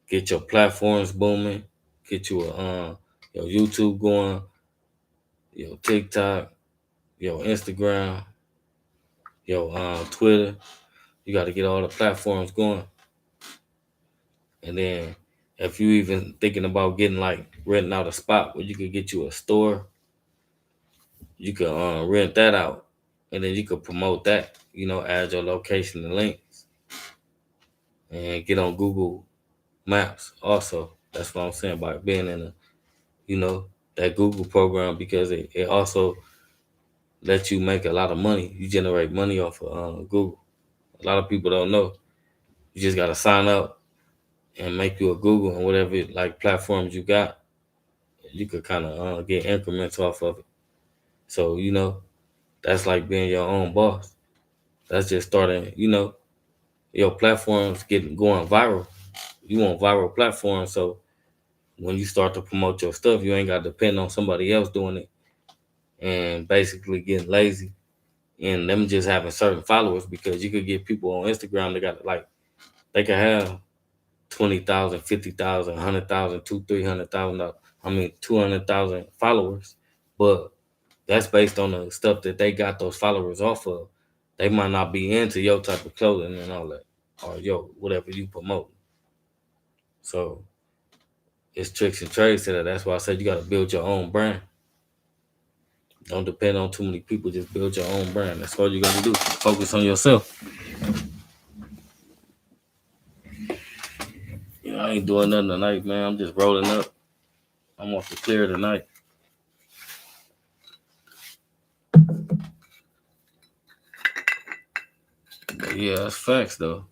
get your platforms booming, get your YouTube going, your TikTok, your Instagram, your Twitter. You got to get all the platforms going. And then if you even thinking about getting like renting out a spot where you could get you a store, you could rent that out, and then you could promote that. Add your location and links, and get on Google Maps. Also, that's what I'm saying about being in you know that Google program, because it also lets you make a lot of money. You generate money off of Google. A lot of people don't know. You just got to sign up and make you a Google, and whatever like platforms you got, you could kind of get increments off of it. So that's like being your own boss. That's just starting. Your platforms getting going viral. You want viral platforms, so when you start to promote your stuff, you ain't got to depend on somebody else doing it and basically getting lazy and them just having certain followers, because you could get people on Instagram that got like they could have 20,000, 50,000, 100,000, 300,000. I mean, 200,000 followers, but that's based on the stuff that they got those followers off of. They might not be into your type of clothing and all that, or whatever you promote. So it's tricks and trades to that. That's why I said you got to build your own brand. Don't depend on too many people. Just build your own brand. That's all you got to do. Focus on yourself. I ain't doing nothing tonight, man. I'm just rolling up. I'm off the clear tonight. But yeah, that's facts though.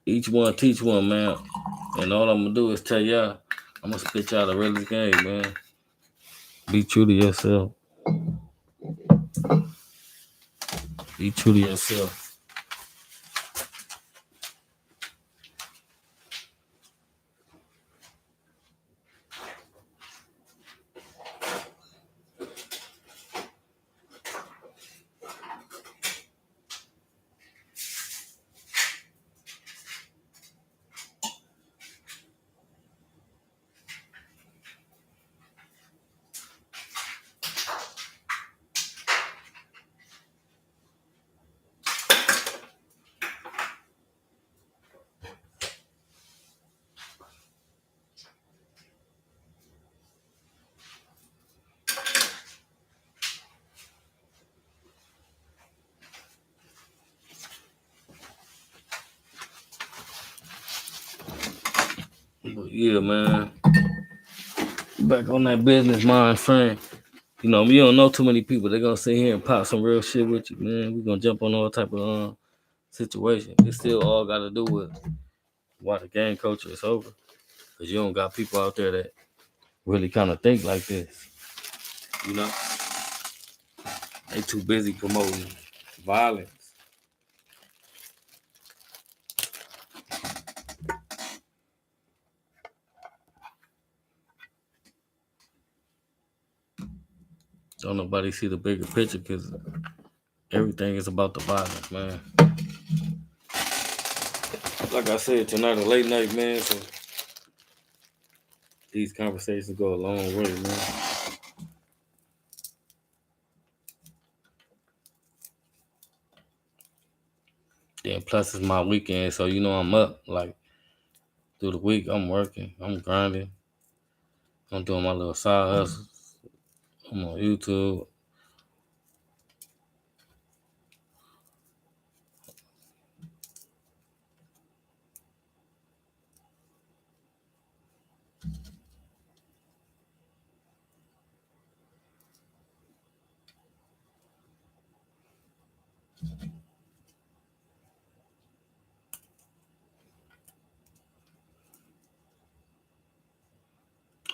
Each one teach one, man. And all I'm gonna do is tell y'all, I'm gonna spit y'all the realest game, man. Be true to yourself. Be true to yourself. But yeah, man. Back on that business mind frame. You don't know too many people. They're gonna sit here and pop some real shit with you, man. We're gonna jump on all type of situation. It still all gotta do with why the gang culture is over. Cause you don't got people out there that really kind of think like this. You know, they too busy promoting violence. Don't nobody see the bigger picture, because everything is about the violence, man. Like I said, tonight a late night, man. So these conversations go a long way, man. Then plus it's my weekend, so I'm up like through the week. I'm working, I'm grinding, I'm doing my little side hustles, I'm on YouTube.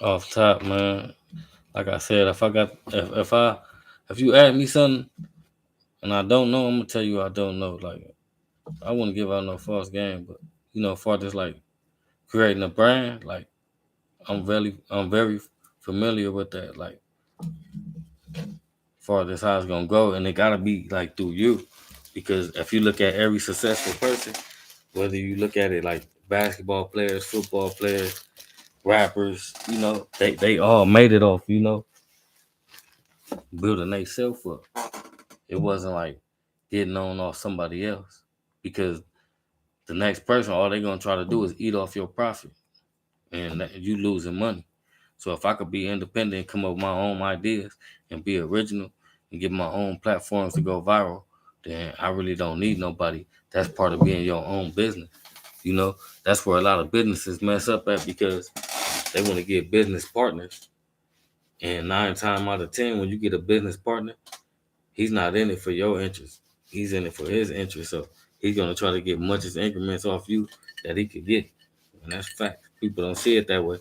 Off top, man. Like I said, if you ask me something and I don't know, I'm gonna tell you I don't know. Like I wouldn't give out no false game, but far as like creating a brand, like I'm very familiar with that. Like far as how it's gonna go, and it gotta be like through you, because if you look at every successful person, whether you look at it like basketball players, football players, rappers, they all made it off, building themselves up. It wasn't like getting on off somebody else, because the next person, all they're gonna try to do is eat off your profit, and you losing money. So if I could be independent, come up with my own ideas, and be original, and get my own platforms to go viral, then I really don't need nobody. That's part of being your own business. That's where a lot of businesses mess up at, because they want to get business partners. And 9 times out of 10, when you get a business partner, he's not in it for your interest. He's in it for his interest. So he's gonna try to get much as increments off you that he could get. And that's fact. People don't see it that way.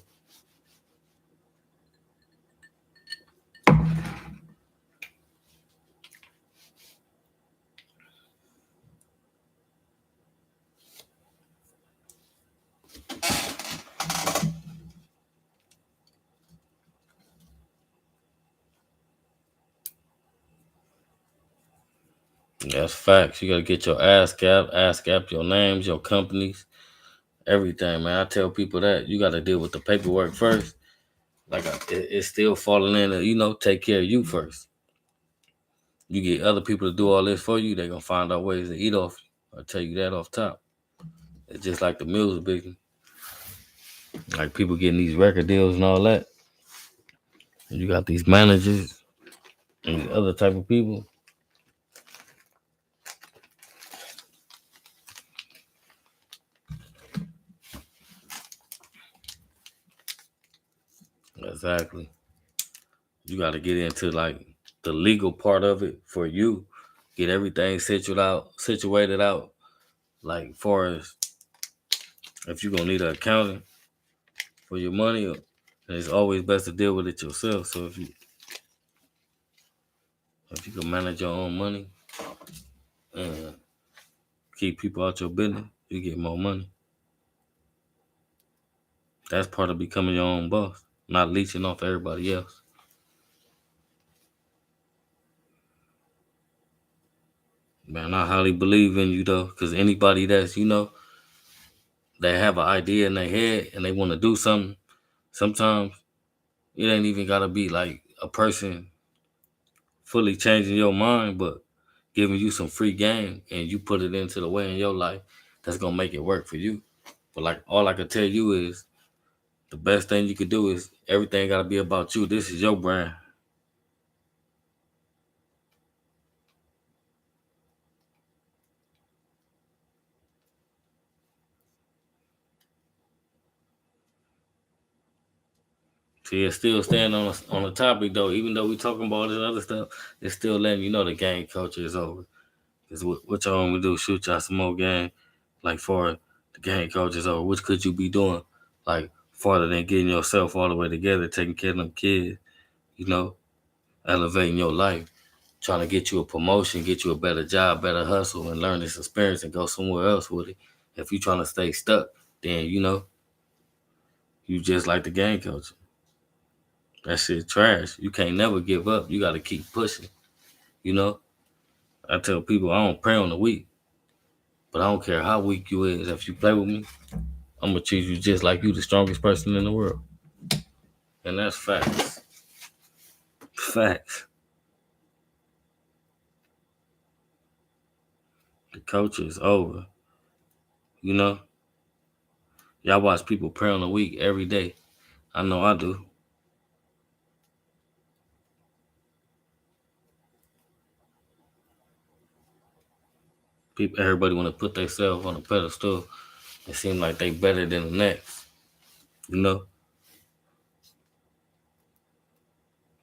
That's facts. You gotta get your ass cap your names, your companies, everything, man. I tell people that you gotta deal with the paperwork first. Like it's still falling in, take care of you first. You get other people to do all this for you, they're gonna find out ways to eat off you. I'll tell you that off top. It's just like the music business. Like people getting these record deals and all that. And you got these managers and these other type of people. Exactly. You got to get into like the legal part of it for you. Get everything situated out. Like far as if you're gonna need an accountant for your money, it's always best to deal with it yourself. So if you can manage your own money and keep people out your business, you get more money. That's part of becoming your own boss, not leeching off everybody else. Man, I highly believe in you though, because anybody that's they have an idea in their head and they want to do something, sometimes it ain't even gotta be like a person fully changing your mind, but giving you some free game and you put it into the way in your life that's gonna make it work for you. But like all I can tell you is the best thing you could do is everything gotta be about you. This is your brand. See, it's still staying on the topic though. Even though we talking about this other stuff, it's still letting you know the game culture is over. Cause what y'all want me to do? Shoot y'all some more game, like for the game culture is over. What could you be doing, like farther than getting yourself all the way together, taking care of them kids, you know, elevating your life, trying to get you a promotion, get you a better job, better hustle, and learn this experience and go somewhere else with it. If you trying to stay stuck, then you just like the game culture. That shit trash. You can't never give up. You got to keep pushing. You know, I tell people I don't pray on the weak, but I don't care how weak you is. If you play with me, I'm gonna treat you just like you the strongest person in the world, and that's facts. Facts. The culture is over. You know, y'all watch people pray on the weak every day. I know I do. People, everybody want to put themselves on a pedestal. It seems like they better than the next. You know,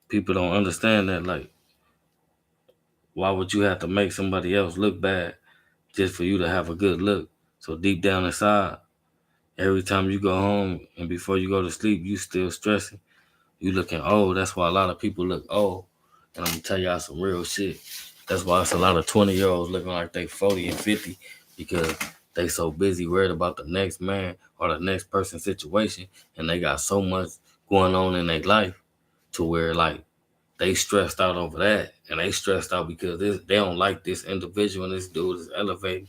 people don't understand that. Like, why would you have to make somebody else look bad just for you to have a good look? So deep down inside, every time you go home and before you go to sleep, you still stressing. You looking old. That's why a lot of people look old. And I'm gonna tell y'all some real shit. That's why it's a lot of 20-year-olds looking like they 40 and 50 because they so busy worried about the next man or the next person's situation, and they got so much going on in their life to where like they stressed out over that, and they stressed out because they don't like this individual and this dude is elevating.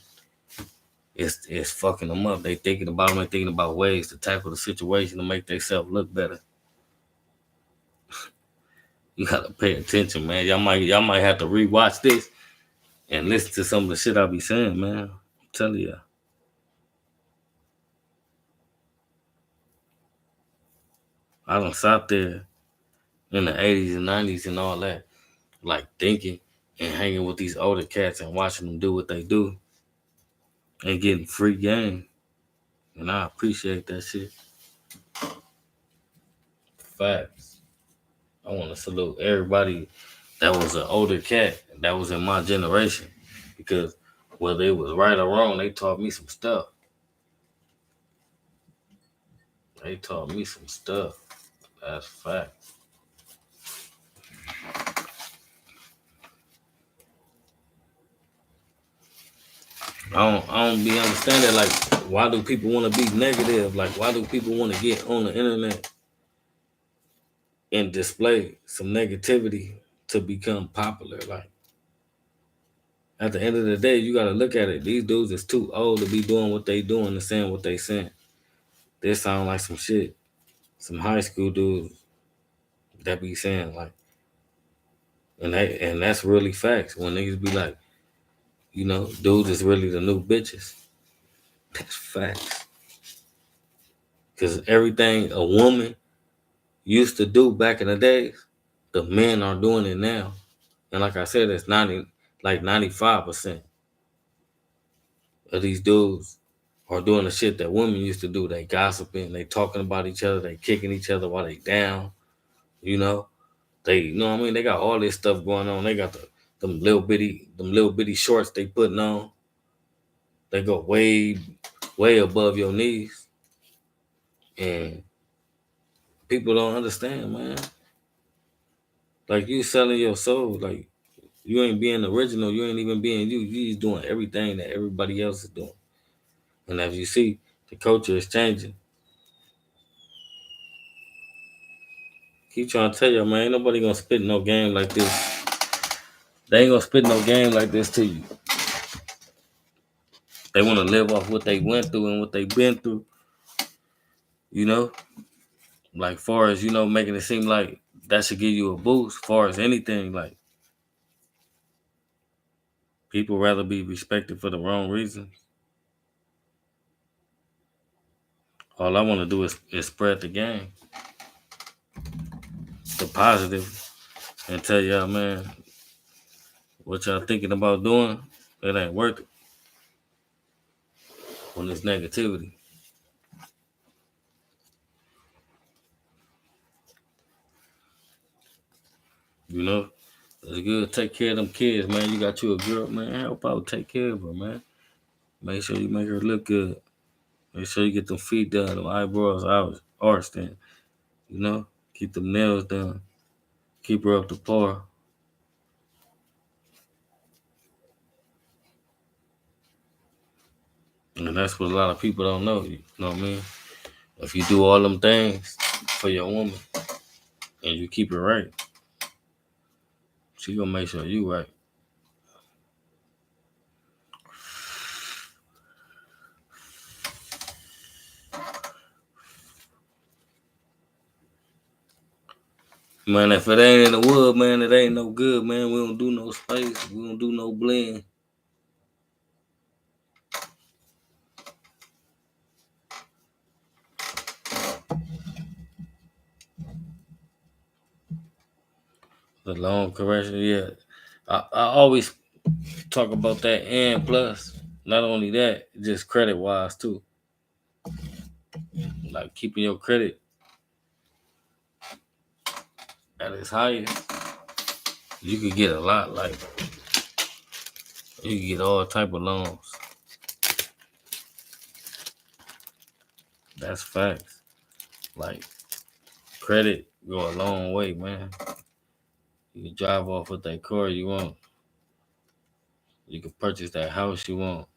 It's fucking them up. They thinking about them and thinking about ways to tackle the situation to make themselves look better. You gotta pay attention, man. Y'all might have to rewatch this and listen to some of the shit I be saying, man. I'm telling you. I done sat there in the 80s and 90s and all that, like thinking and hanging with these older cats and watching them do what they do and getting free game. And I appreciate that shit. Facts. I want to salute everybody that was an older cat that was in my generation because whether it was right or wrong, they taught me some stuff. They taught me some stuff. That's fact. I don't be understanding like why do people want to be negative? Like why do people want to get on the internet and display some negativity to become popular? Like at the end of the day, you gotta look at it. These dudes is too old to be doing what they doing and saying what they saying. This sound like some shit. Some high school dudes that be saying like and that's really facts. When niggas be like, dudes is really the new bitches. That's facts. Cause everything a woman used to do back in the days, the men are doing it now. And like I said, it's 95% of these dudes are doing the shit that women used to do. They gossiping, they talking about each other, they kicking each other while they down. You know, what I mean? They got all this stuff going on. They got them little bitty shorts they putting on. They go way, way above your knees, and people don't understand, man. Like you selling your soul, like you ain't being original. You ain't even being you. You just doing everything that everybody else is doing. And as you see, the culture is changing. Keep trying to tell you, man, ain't nobody gonna spit no game like this. They ain't gonna spit no game like this to you. They want to live off what they went through and what they been through. You know, like far as making it seem like that should give you a boost. Far as anything, like people rather be respected for the wrong reasons. All I want to do is spread the game, the positive, and tell y'all, man, what y'all thinking about doing, it ain't worth it when it's negativity. You know, it's good. Take care of them kids, man. You got you a girl, man. Help out, take care of her, man. Make sure you make her look good. Make sure you get them feet done, them eyebrows out, arched in. You know, keep them nails done. Keep her up to par. And that's what a lot of people don't know. You know what I mean? If you do all them things for your woman and you keep it right, she gonna make sure you right. Man, if it ain't in the wood, man, it ain't no good, man. We don't do no space. We don't do no blend. The long correction, yeah. I always talk about that and plus. Not only that, just credit wise too. Like keeping your credit at its highest, you could get a lot. Like you can get all type of loans. That's facts. Like credit go a long way, man. You can drive off with that car you want. You can purchase that house you want.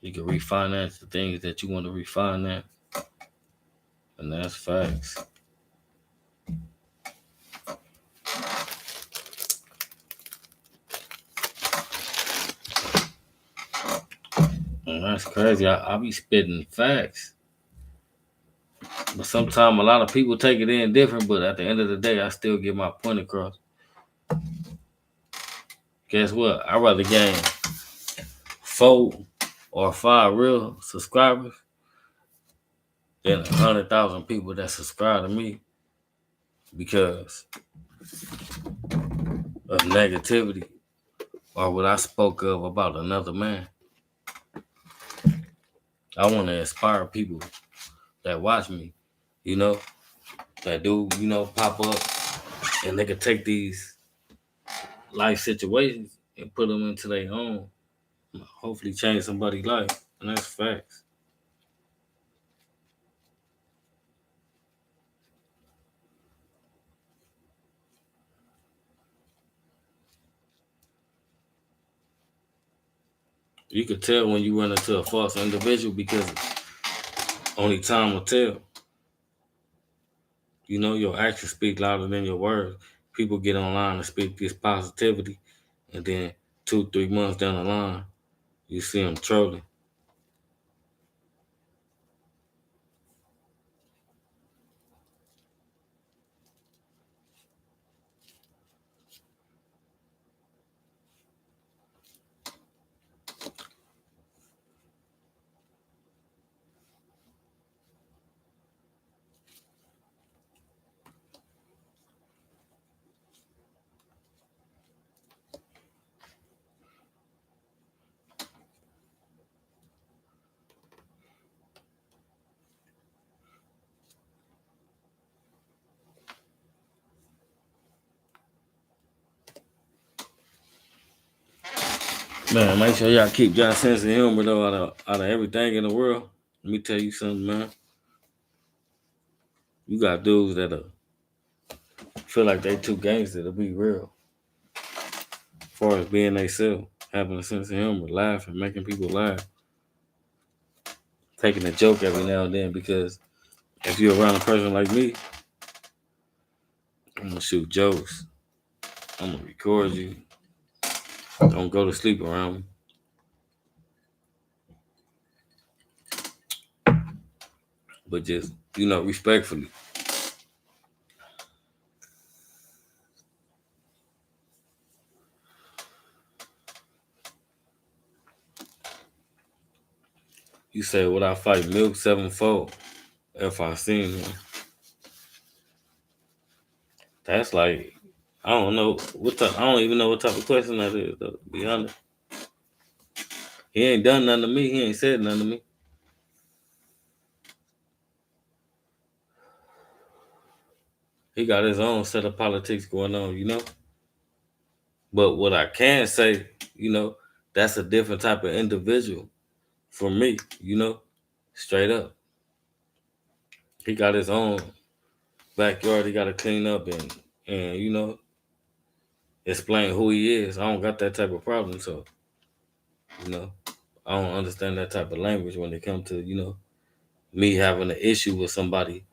You can refinance the things that you want to refinance, and that's facts. And that's crazy. I be spitting facts, but sometimes a lot of people take it in different. But at the end of the day, I still get my point across. Guess what? I'd rather gain 4 or 5 real subscribers than 100,000 people that subscribe to me because of negativity or what I spoke of about another man. I want to inspire people that watch me, you know, that do, pop up and they can take these life situations and put them into their own. Hopefully change somebody's life. And that's facts. You could tell when you run into a false individual because only time will tell. Your actions speak louder than your words. People get online and speak this positivity, and then 2, 3 months down the line, you see them trolling. Man, make sure y'all keep y'all sense of humor though out of everything in the world. Let me tell you something, man. You got dudes that feel like they too gangster to be real. As far as being themselves, having a sense of humor, laughing, making people laugh, taking a joke every now and then. Because if you're around a person like me, I'm gonna shoot jokes. I'm gonna record you. Don't go to sleep around me. But just, respectfully. You say, would I fight Milk sevenfold if I seen him? That's like, I don't know what type, I don't even know what type of question that is, though, to be honest. He ain't done nothing to me. He ain't said nothing to me. He got his own set of politics going on. But what I can say, that's a different type of individual from me. Straight up. He got his own backyard he got to clean up and explain who he is. I don't got that type of problem, so you know I don't understand that type of language when it comes to me having an issue with somebody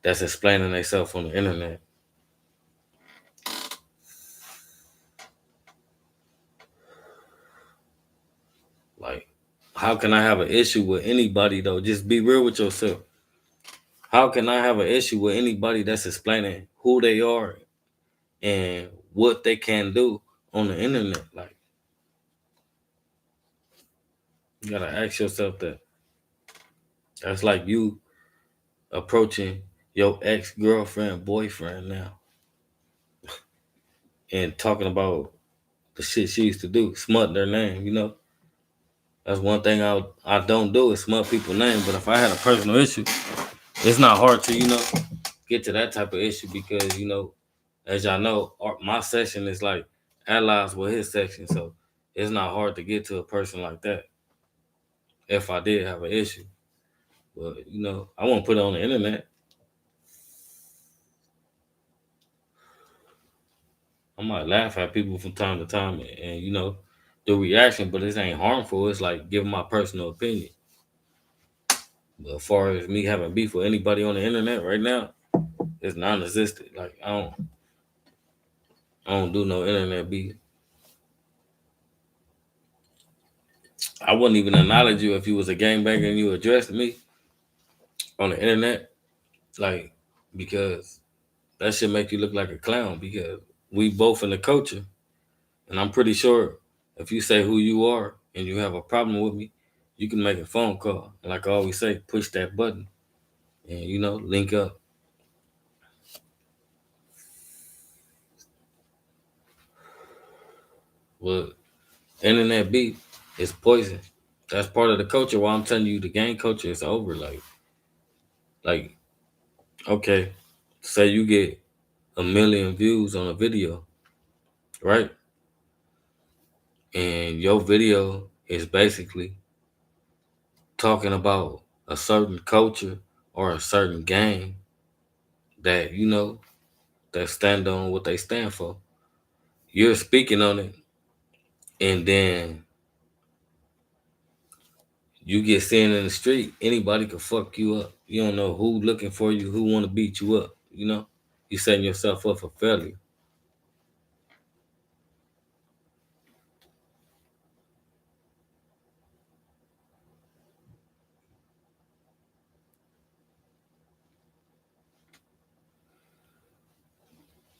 that's explaining themselves on the internet. Like, how can I have an issue with anybody though? Just be real with yourself. How can I have an issue with anybody that's explaining who they are and what they can do on the internet? Like, you gotta ask yourself that. That's like you approaching your ex-girlfriend, boyfriend now and talking about the shit she used to do, smut their name. That's one thing I don't do is smut people's name. But if I had a personal issue, it's not hard to get to that type of issue because as y'all know, my session is like allies with his section, so it's not hard to get to a person like that if I did have an issue. But I won't put it on the internet. I might laugh at people from time to time and the reaction, but this ain't harmful. It's like giving my personal opinion. But as far as me having beef with anybody on the internet right now, it's non-existent. Like I don't do no internet beef. I wouldn't even acknowledge you if you was a gangbanger and you addressed me on the internet, like because that should make you look like a clown. Because we both in the culture, and I'm pretty sure if you say who you are and you have a problem with me, you can make a phone call. And like I always say, push that button and link up. But internet beef is poison. That's part of the culture. Why I'm telling you, the gang culture is over. Like okay, say you get 1 million views on a video, right? And your video is basically talking about a certain culture or a certain gang that that stand on what they stand for. You're speaking on it, and then you get seen in the street. Anybody can fuck you up. You don't know who looking for you, who want to beat you up. You setting yourself up for failure.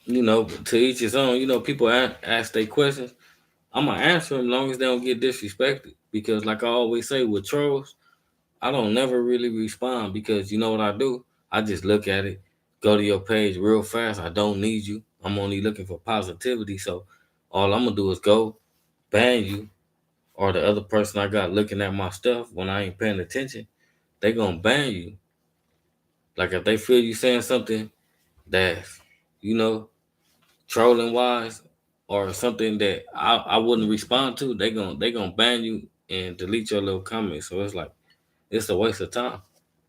But to each his own. People ask their questions. I'm gonna answer them long as they don't get disrespected. Because, like I always say, with trolls, I don't never really respond because you know what I do? I just look at it, go to your page real fast. I don't need you. I'm only looking for positivity. So all I'm gonna do is go ban you or the other person I got looking at my stuff when I ain't paying attention. They gonna ban you. Like if they feel you saying something that's you know trolling wise or something that I wouldn't respond to, they gonna ban you and delete your little comment. So it's like it's a waste of time.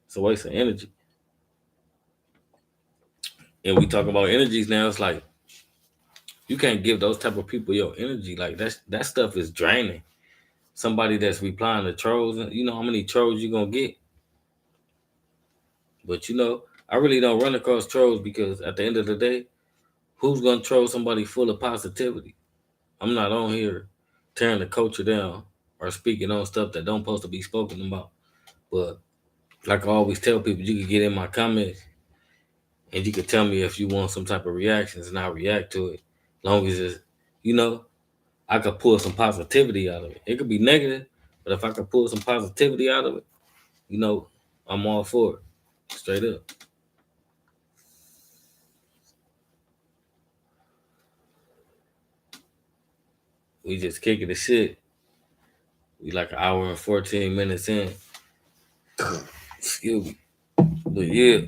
It's a waste of energy. And we talk about energies now. It's like you can't give those type of people your energy. Like that stuff is draining. Somebody that's replying to trolls, you know how many trolls you gonna get. But I really don't run across trolls because at the end of the day, who's gonna troll somebody full of positivity? I'm not on here tearing the culture down or speaking on stuff that don't supposed to be spoken about. But like I always tell people, you can get in my comments and you can tell me if you want some type of reactions and I'll react to it. Long as it's, you know, I could pull some positivity out of it. It could be negative, but if I could pull some positivity out of it, you know, I'm all for it. Straight up. We just kicking the shit. We like an hour and 14 minutes in. Excuse me. But yeah,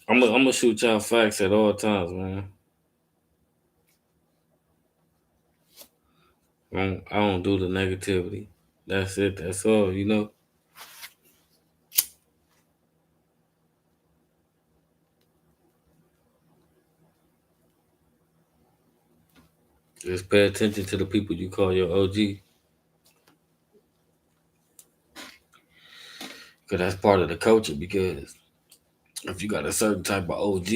I'm gonna shoot y'all facts at all times, man. I don't do the negativity. That's it. That's all. Just pay attention to the people you call your OG. Because that's part of the culture. Because if you got a certain type of OG,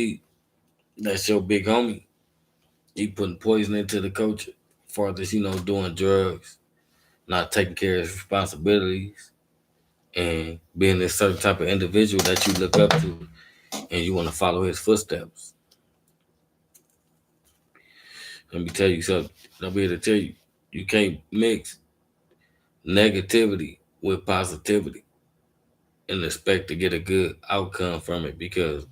that's your big homie. He putting poison into the culture. Far as doing drugs, not taking care of his responsibilities, and being this certain type of individual that you look up to, and you want to follow his footsteps. Let me tell you something. I'll be here to tell you, you can't mix negativity with positivity and expect to get a good outcome from it because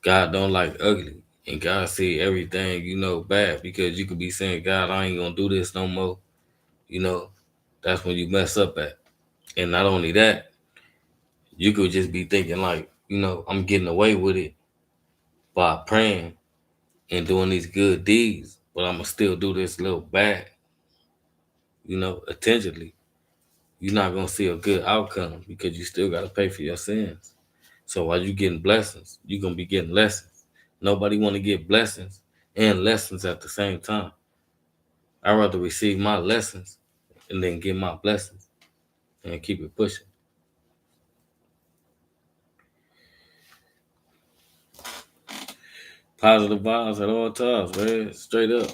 God don't like ugly. And God see everything, bad because you could be saying, God, I ain't gonna do this no more. You know, That's when you mess up at. And not only that, you could just be thinking like, I'm getting away with it by praying and doing these good deeds, but I'm gonna still do this little bad, attentionally. You're not gonna see a good outcome because you still gotta pay for your sins. So while you getting blessings, you're gonna be getting lessons. Nobody wanna get blessings and lessons at the same time. I'd rather receive my lessons and then get my blessings and keep it pushing. Positive vibes at all times, man. Straight up.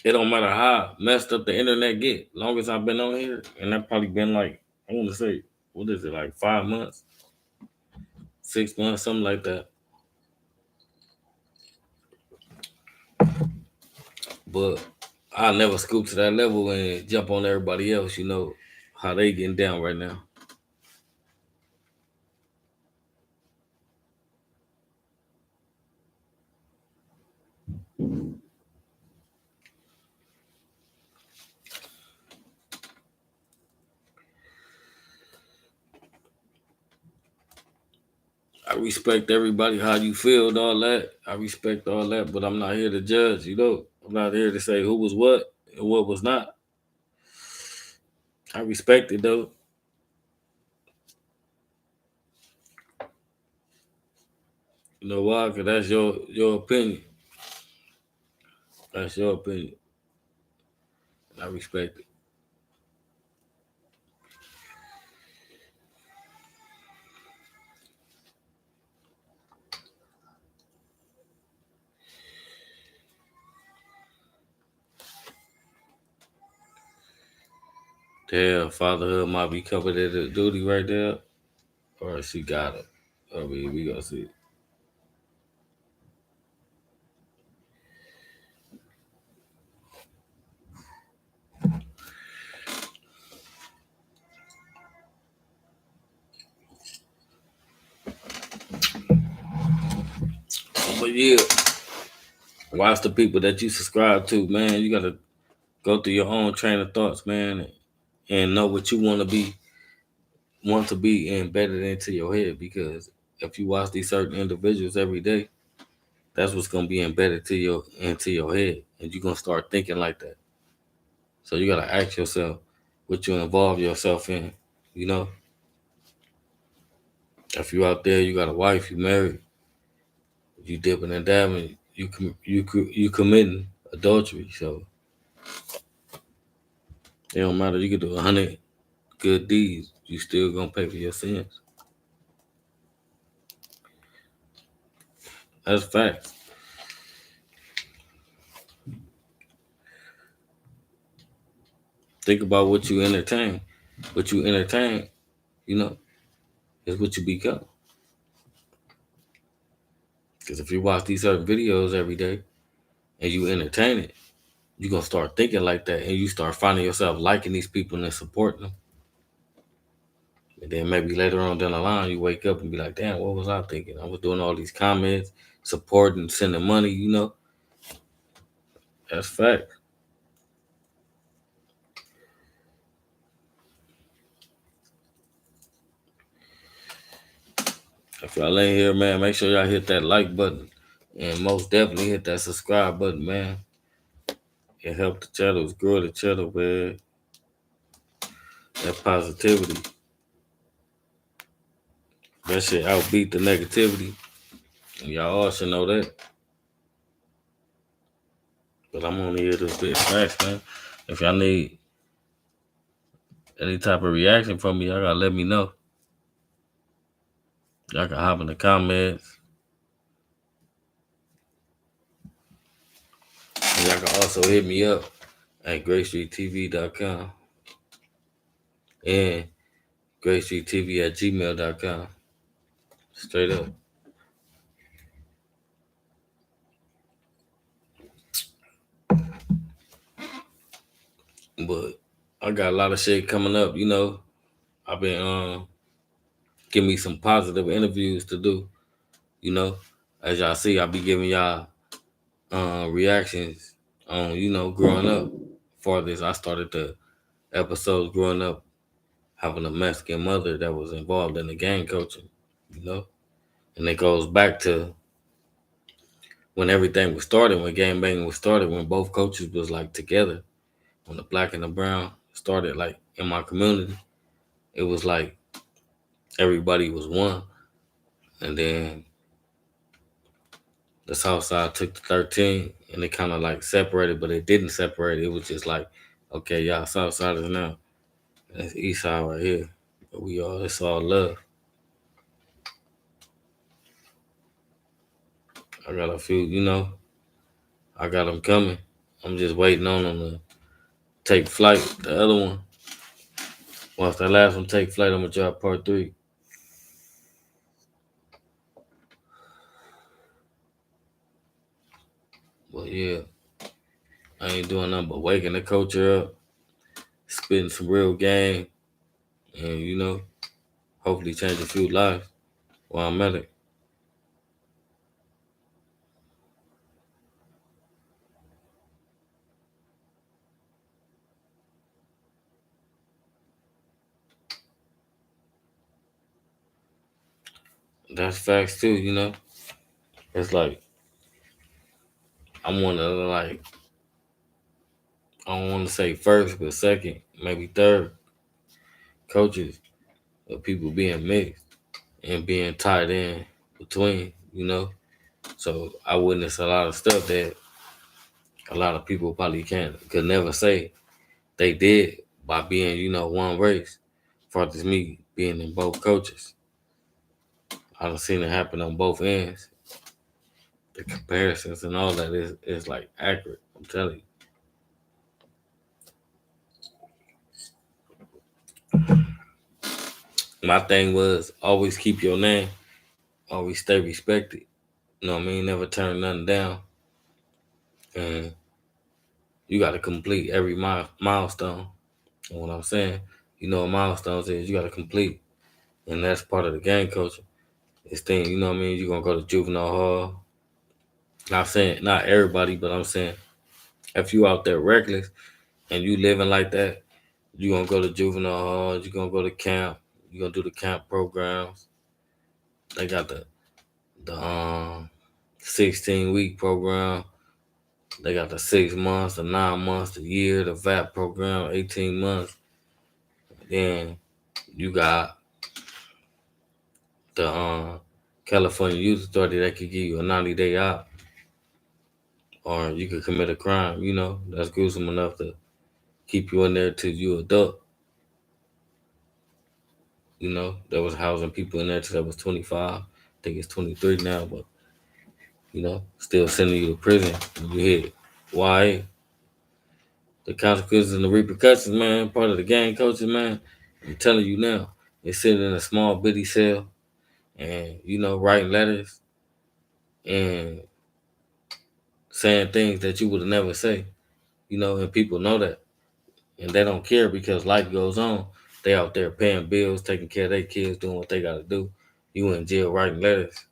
It don't matter how messed up the internet get. Long as I've been on here, and I've probably been like, I want to say, what is it, like 5 months, 6 months, something like that. But I never scoop to that level and jump on everybody else. How they getting down right now. I respect everybody how you feel and all that. I respect all that, but I'm not here to judge. I'm not here to say who was what and what was not. I respect it though. You know why? Because that's your opinion. That's your opinion. I respect it. Damn, fatherhood might be covered at the duty right there, or she got it. I mean, we gonna see. But yeah, watch the people that you subscribe to, man. You gotta go through your own train of thoughts, man, and know what you want to be embedded into your head. Because if you watch these certain individuals every day, that's what's gonna be embedded into your head, and you're gonna start thinking like that. So you gotta ask yourself what you involve yourself in. You know, if you out there, you got a wife, you married, you dipping and dabbing, you committing adultery. So it don't matter. You could do 100 good deeds, you still gonna pay for your sins. That's facts. Think about what you entertain. What you entertain, you know, is what you become. Because if you watch these certain videos every day and you entertain it, you're gonna start thinking like that, and you start finding yourself liking these people and supporting them. And then maybe later on down the line, you wake up and be like, damn, what was I thinking? I was doing all these comments, supporting, sending money. That's fact. If y'all ain't here, man, make sure y'all hit that like button. And most definitely hit that subscribe button, man. It helped the channels grow the channel, man. That positivity. That shit outbeat the negativity. And y'all all should know that. But I'm only here to spit facts, man. If y'all need any type of reaction from me, y'all gotta let me know. Y'all can hop in the comments. And y'all can also hit me up at greatstreettv.com and greatstreettv@gmail.com. Straight up. But I got a lot of shit coming up, I've been give me some positive interviews to do, you know. As y'all see, I be giving y'all reactions on, growing up farthest I started the episodes growing up, having a Mexican mother that was involved in the gang coaching, you know? And it goes back to when everything was started, when gang banging was started, when both coaches was like together, when the black and the brown started like in my community, it was like everybody was one. And then the South Side took the 13 and it kind of like separated, but it didn't separate. It was just like, okay, y'all South Siders now. That's East Side right here. But we all, it's all love. I got a few, I got them coming. I'm just waiting on them to take flight. The other one, once that last one take flight, I'm gonna drop part three. But yeah, I ain't doing nothing but waking the culture up, spitting some real game, and hopefully change a few lives while I'm at it. That's facts too. It's like I'm one of the like I don't want to say first, but second, maybe third coaches of people being mixed and being tied in between. So I witnessed a lot of stuff that a lot of people probably could never say they did by being one race. For as me being in both coaches, I done seen it happen on both ends. The comparisons and all that is like accurate. I'm telling you. My thing was always keep your name, always stay respected. You know what I mean? Never turn nothing down. And you got to complete every milestone. And what I'm saying, what milestones is you got to complete. And that's part of the game coaching. It's thing, you know what I mean? You're going to go to juvenile hall. Not saying, not everybody, but I'm saying if you out there reckless and you living like that, you're going to go to juvenile hall. You're going to go to camp. You're going to do the camp programs. They got the 16-week program. They got the 6 months, the 9 months, the year, the VAP program, 18 months. Then you got the California Youth Authority that could give you a 90-day out, or you could commit a crime. That's gruesome enough to keep you in there till you adult. There was housing people in there till they was 25. I think it's 23 now, but still sending you to prison when you hit. Why? The consequences and the repercussions, man, part of the gang coaches, man. I'm telling you now, you're sitting in a small bitty cell and writing letters and saying things that you would never say. And people know that. And they don't care because life goes on. They out there paying bills, taking care of their kids, doing what they gotta do. You in jail writing letters,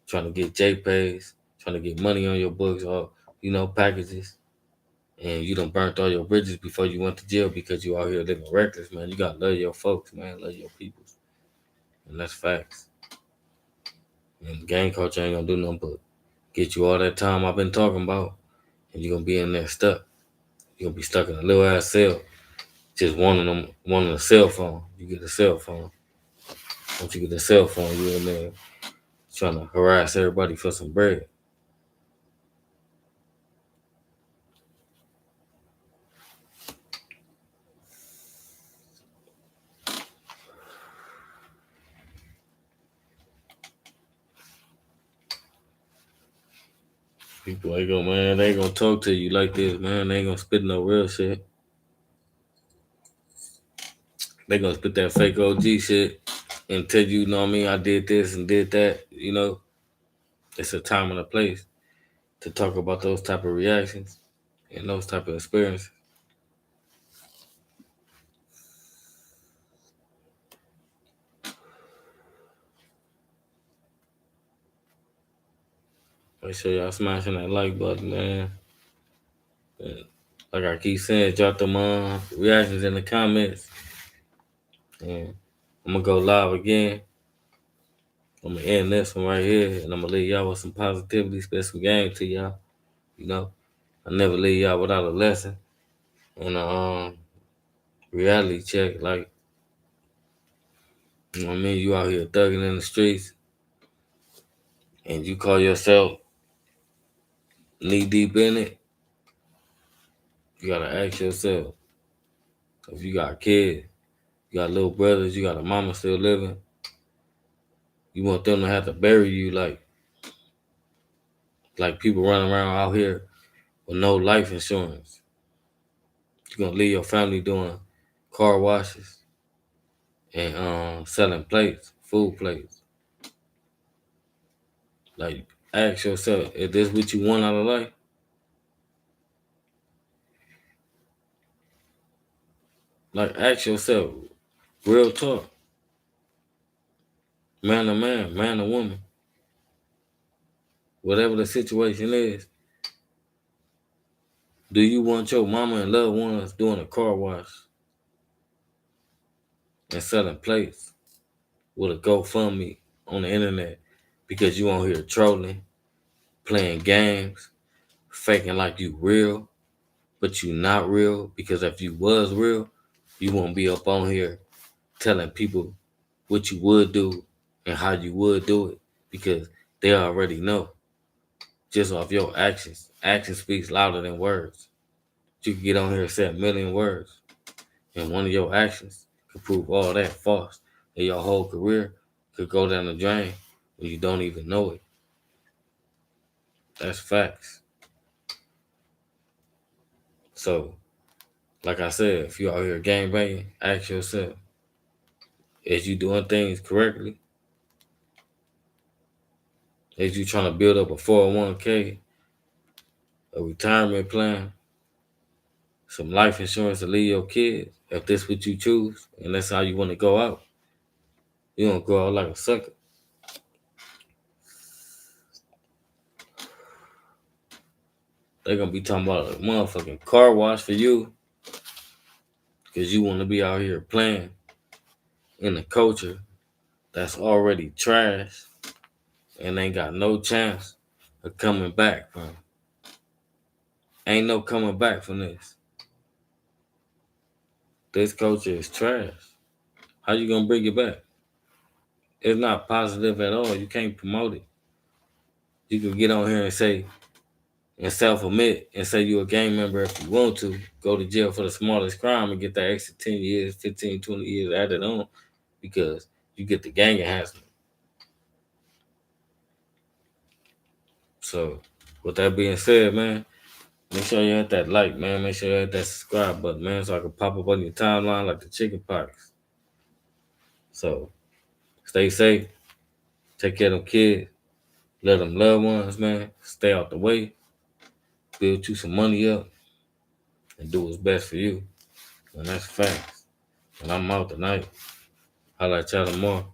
trying to get JPays, trying to get money on your books or, packages. And you done burnt all your bridges before you went to jail because you out here living reckless, man. You gotta love your folks, man. Love your people. And that's facts. And gang culture ain't gonna do nothing but get you all that time I've been talking about. And you're gonna be in there stuck. You're gonna be stuck in a little ass cell. Just wanting a cell phone. You get a cell phone. Once you get a cell phone, you in there trying to harass everybody for some bread. People ain't gonna, man, they ain't gonna talk to you like this, man. They ain't gonna spit no real shit. They gonna spit that fake OG shit and tell you, you know what I mean, I did this and did that. It's a time and a place to talk about those type of reactions and those type of experiences. Make sure y'all smashing that like button, man. And Like I keep saying, drop them reactions in the comments. And I'm gonna go live again. I'm gonna end this one right here, and I'm gonna leave y'all with some positivity, spit some game to y'all. You know, I never leave y'all without a lesson and a reality check. Like, you know what I mean? You out here thugging in the streets, and you call yourself knee deep in it. You gotta ask yourself, if you got kids, you got little brothers, you got a mama still living, you want them to have to bury you like people running around out here with no life insurance. You're gonna leave your family doing car washes and selling plates, food plates. Like, ask yourself, is this what you want out of life? Like, ask yourself, real talk, man to man, man to woman, whatever the situation is, do you want your mama and loved ones doing a car wash and selling plates with a GoFundMe on the internet because you on here trolling, playing games, faking like you real, but you not real? Because if you was real, you won't be up on here telling people what you would do and how you would do it, because they already know just off your actions. Action speaks louder than words. You can get on here and say a million words, and one of your actions could prove all that false, and your whole career could go down the drain when you don't even know it. That's facts. So, like I said, if you out here gang banging, ask yourself, is you doing things correctly? Is you trying to build up a 401k, a retirement plan, some life insurance to leave your kids, if that's what you choose and that's how you want to go out? You don't go out like a sucker. They're going to be talking about a motherfucking car wash for you because you want to be out here playing in a culture that's already trash and ain't got no chance of coming back from. Ain't no coming back from this. This culture is trash. How you gonna bring it back? It's not positive at all. You can't promote it. You can get on here and say and self-admit and say you're a gang member if you want to. Go to jail for the smallest crime and get that extra 10 years, 15, 20 years added on because you get the gang enhancement. So, with that being said, man, make sure you hit that like, man. Make sure you hit that subscribe button, man, so I can pop up on your timeline like the chicken pox. So, stay safe. Take care of them kids. Let them loved ones, man, stay out the way. Build you some money up and do what's best for you. And that's facts. And I'm out tonight. Holla at y'all tomorrow.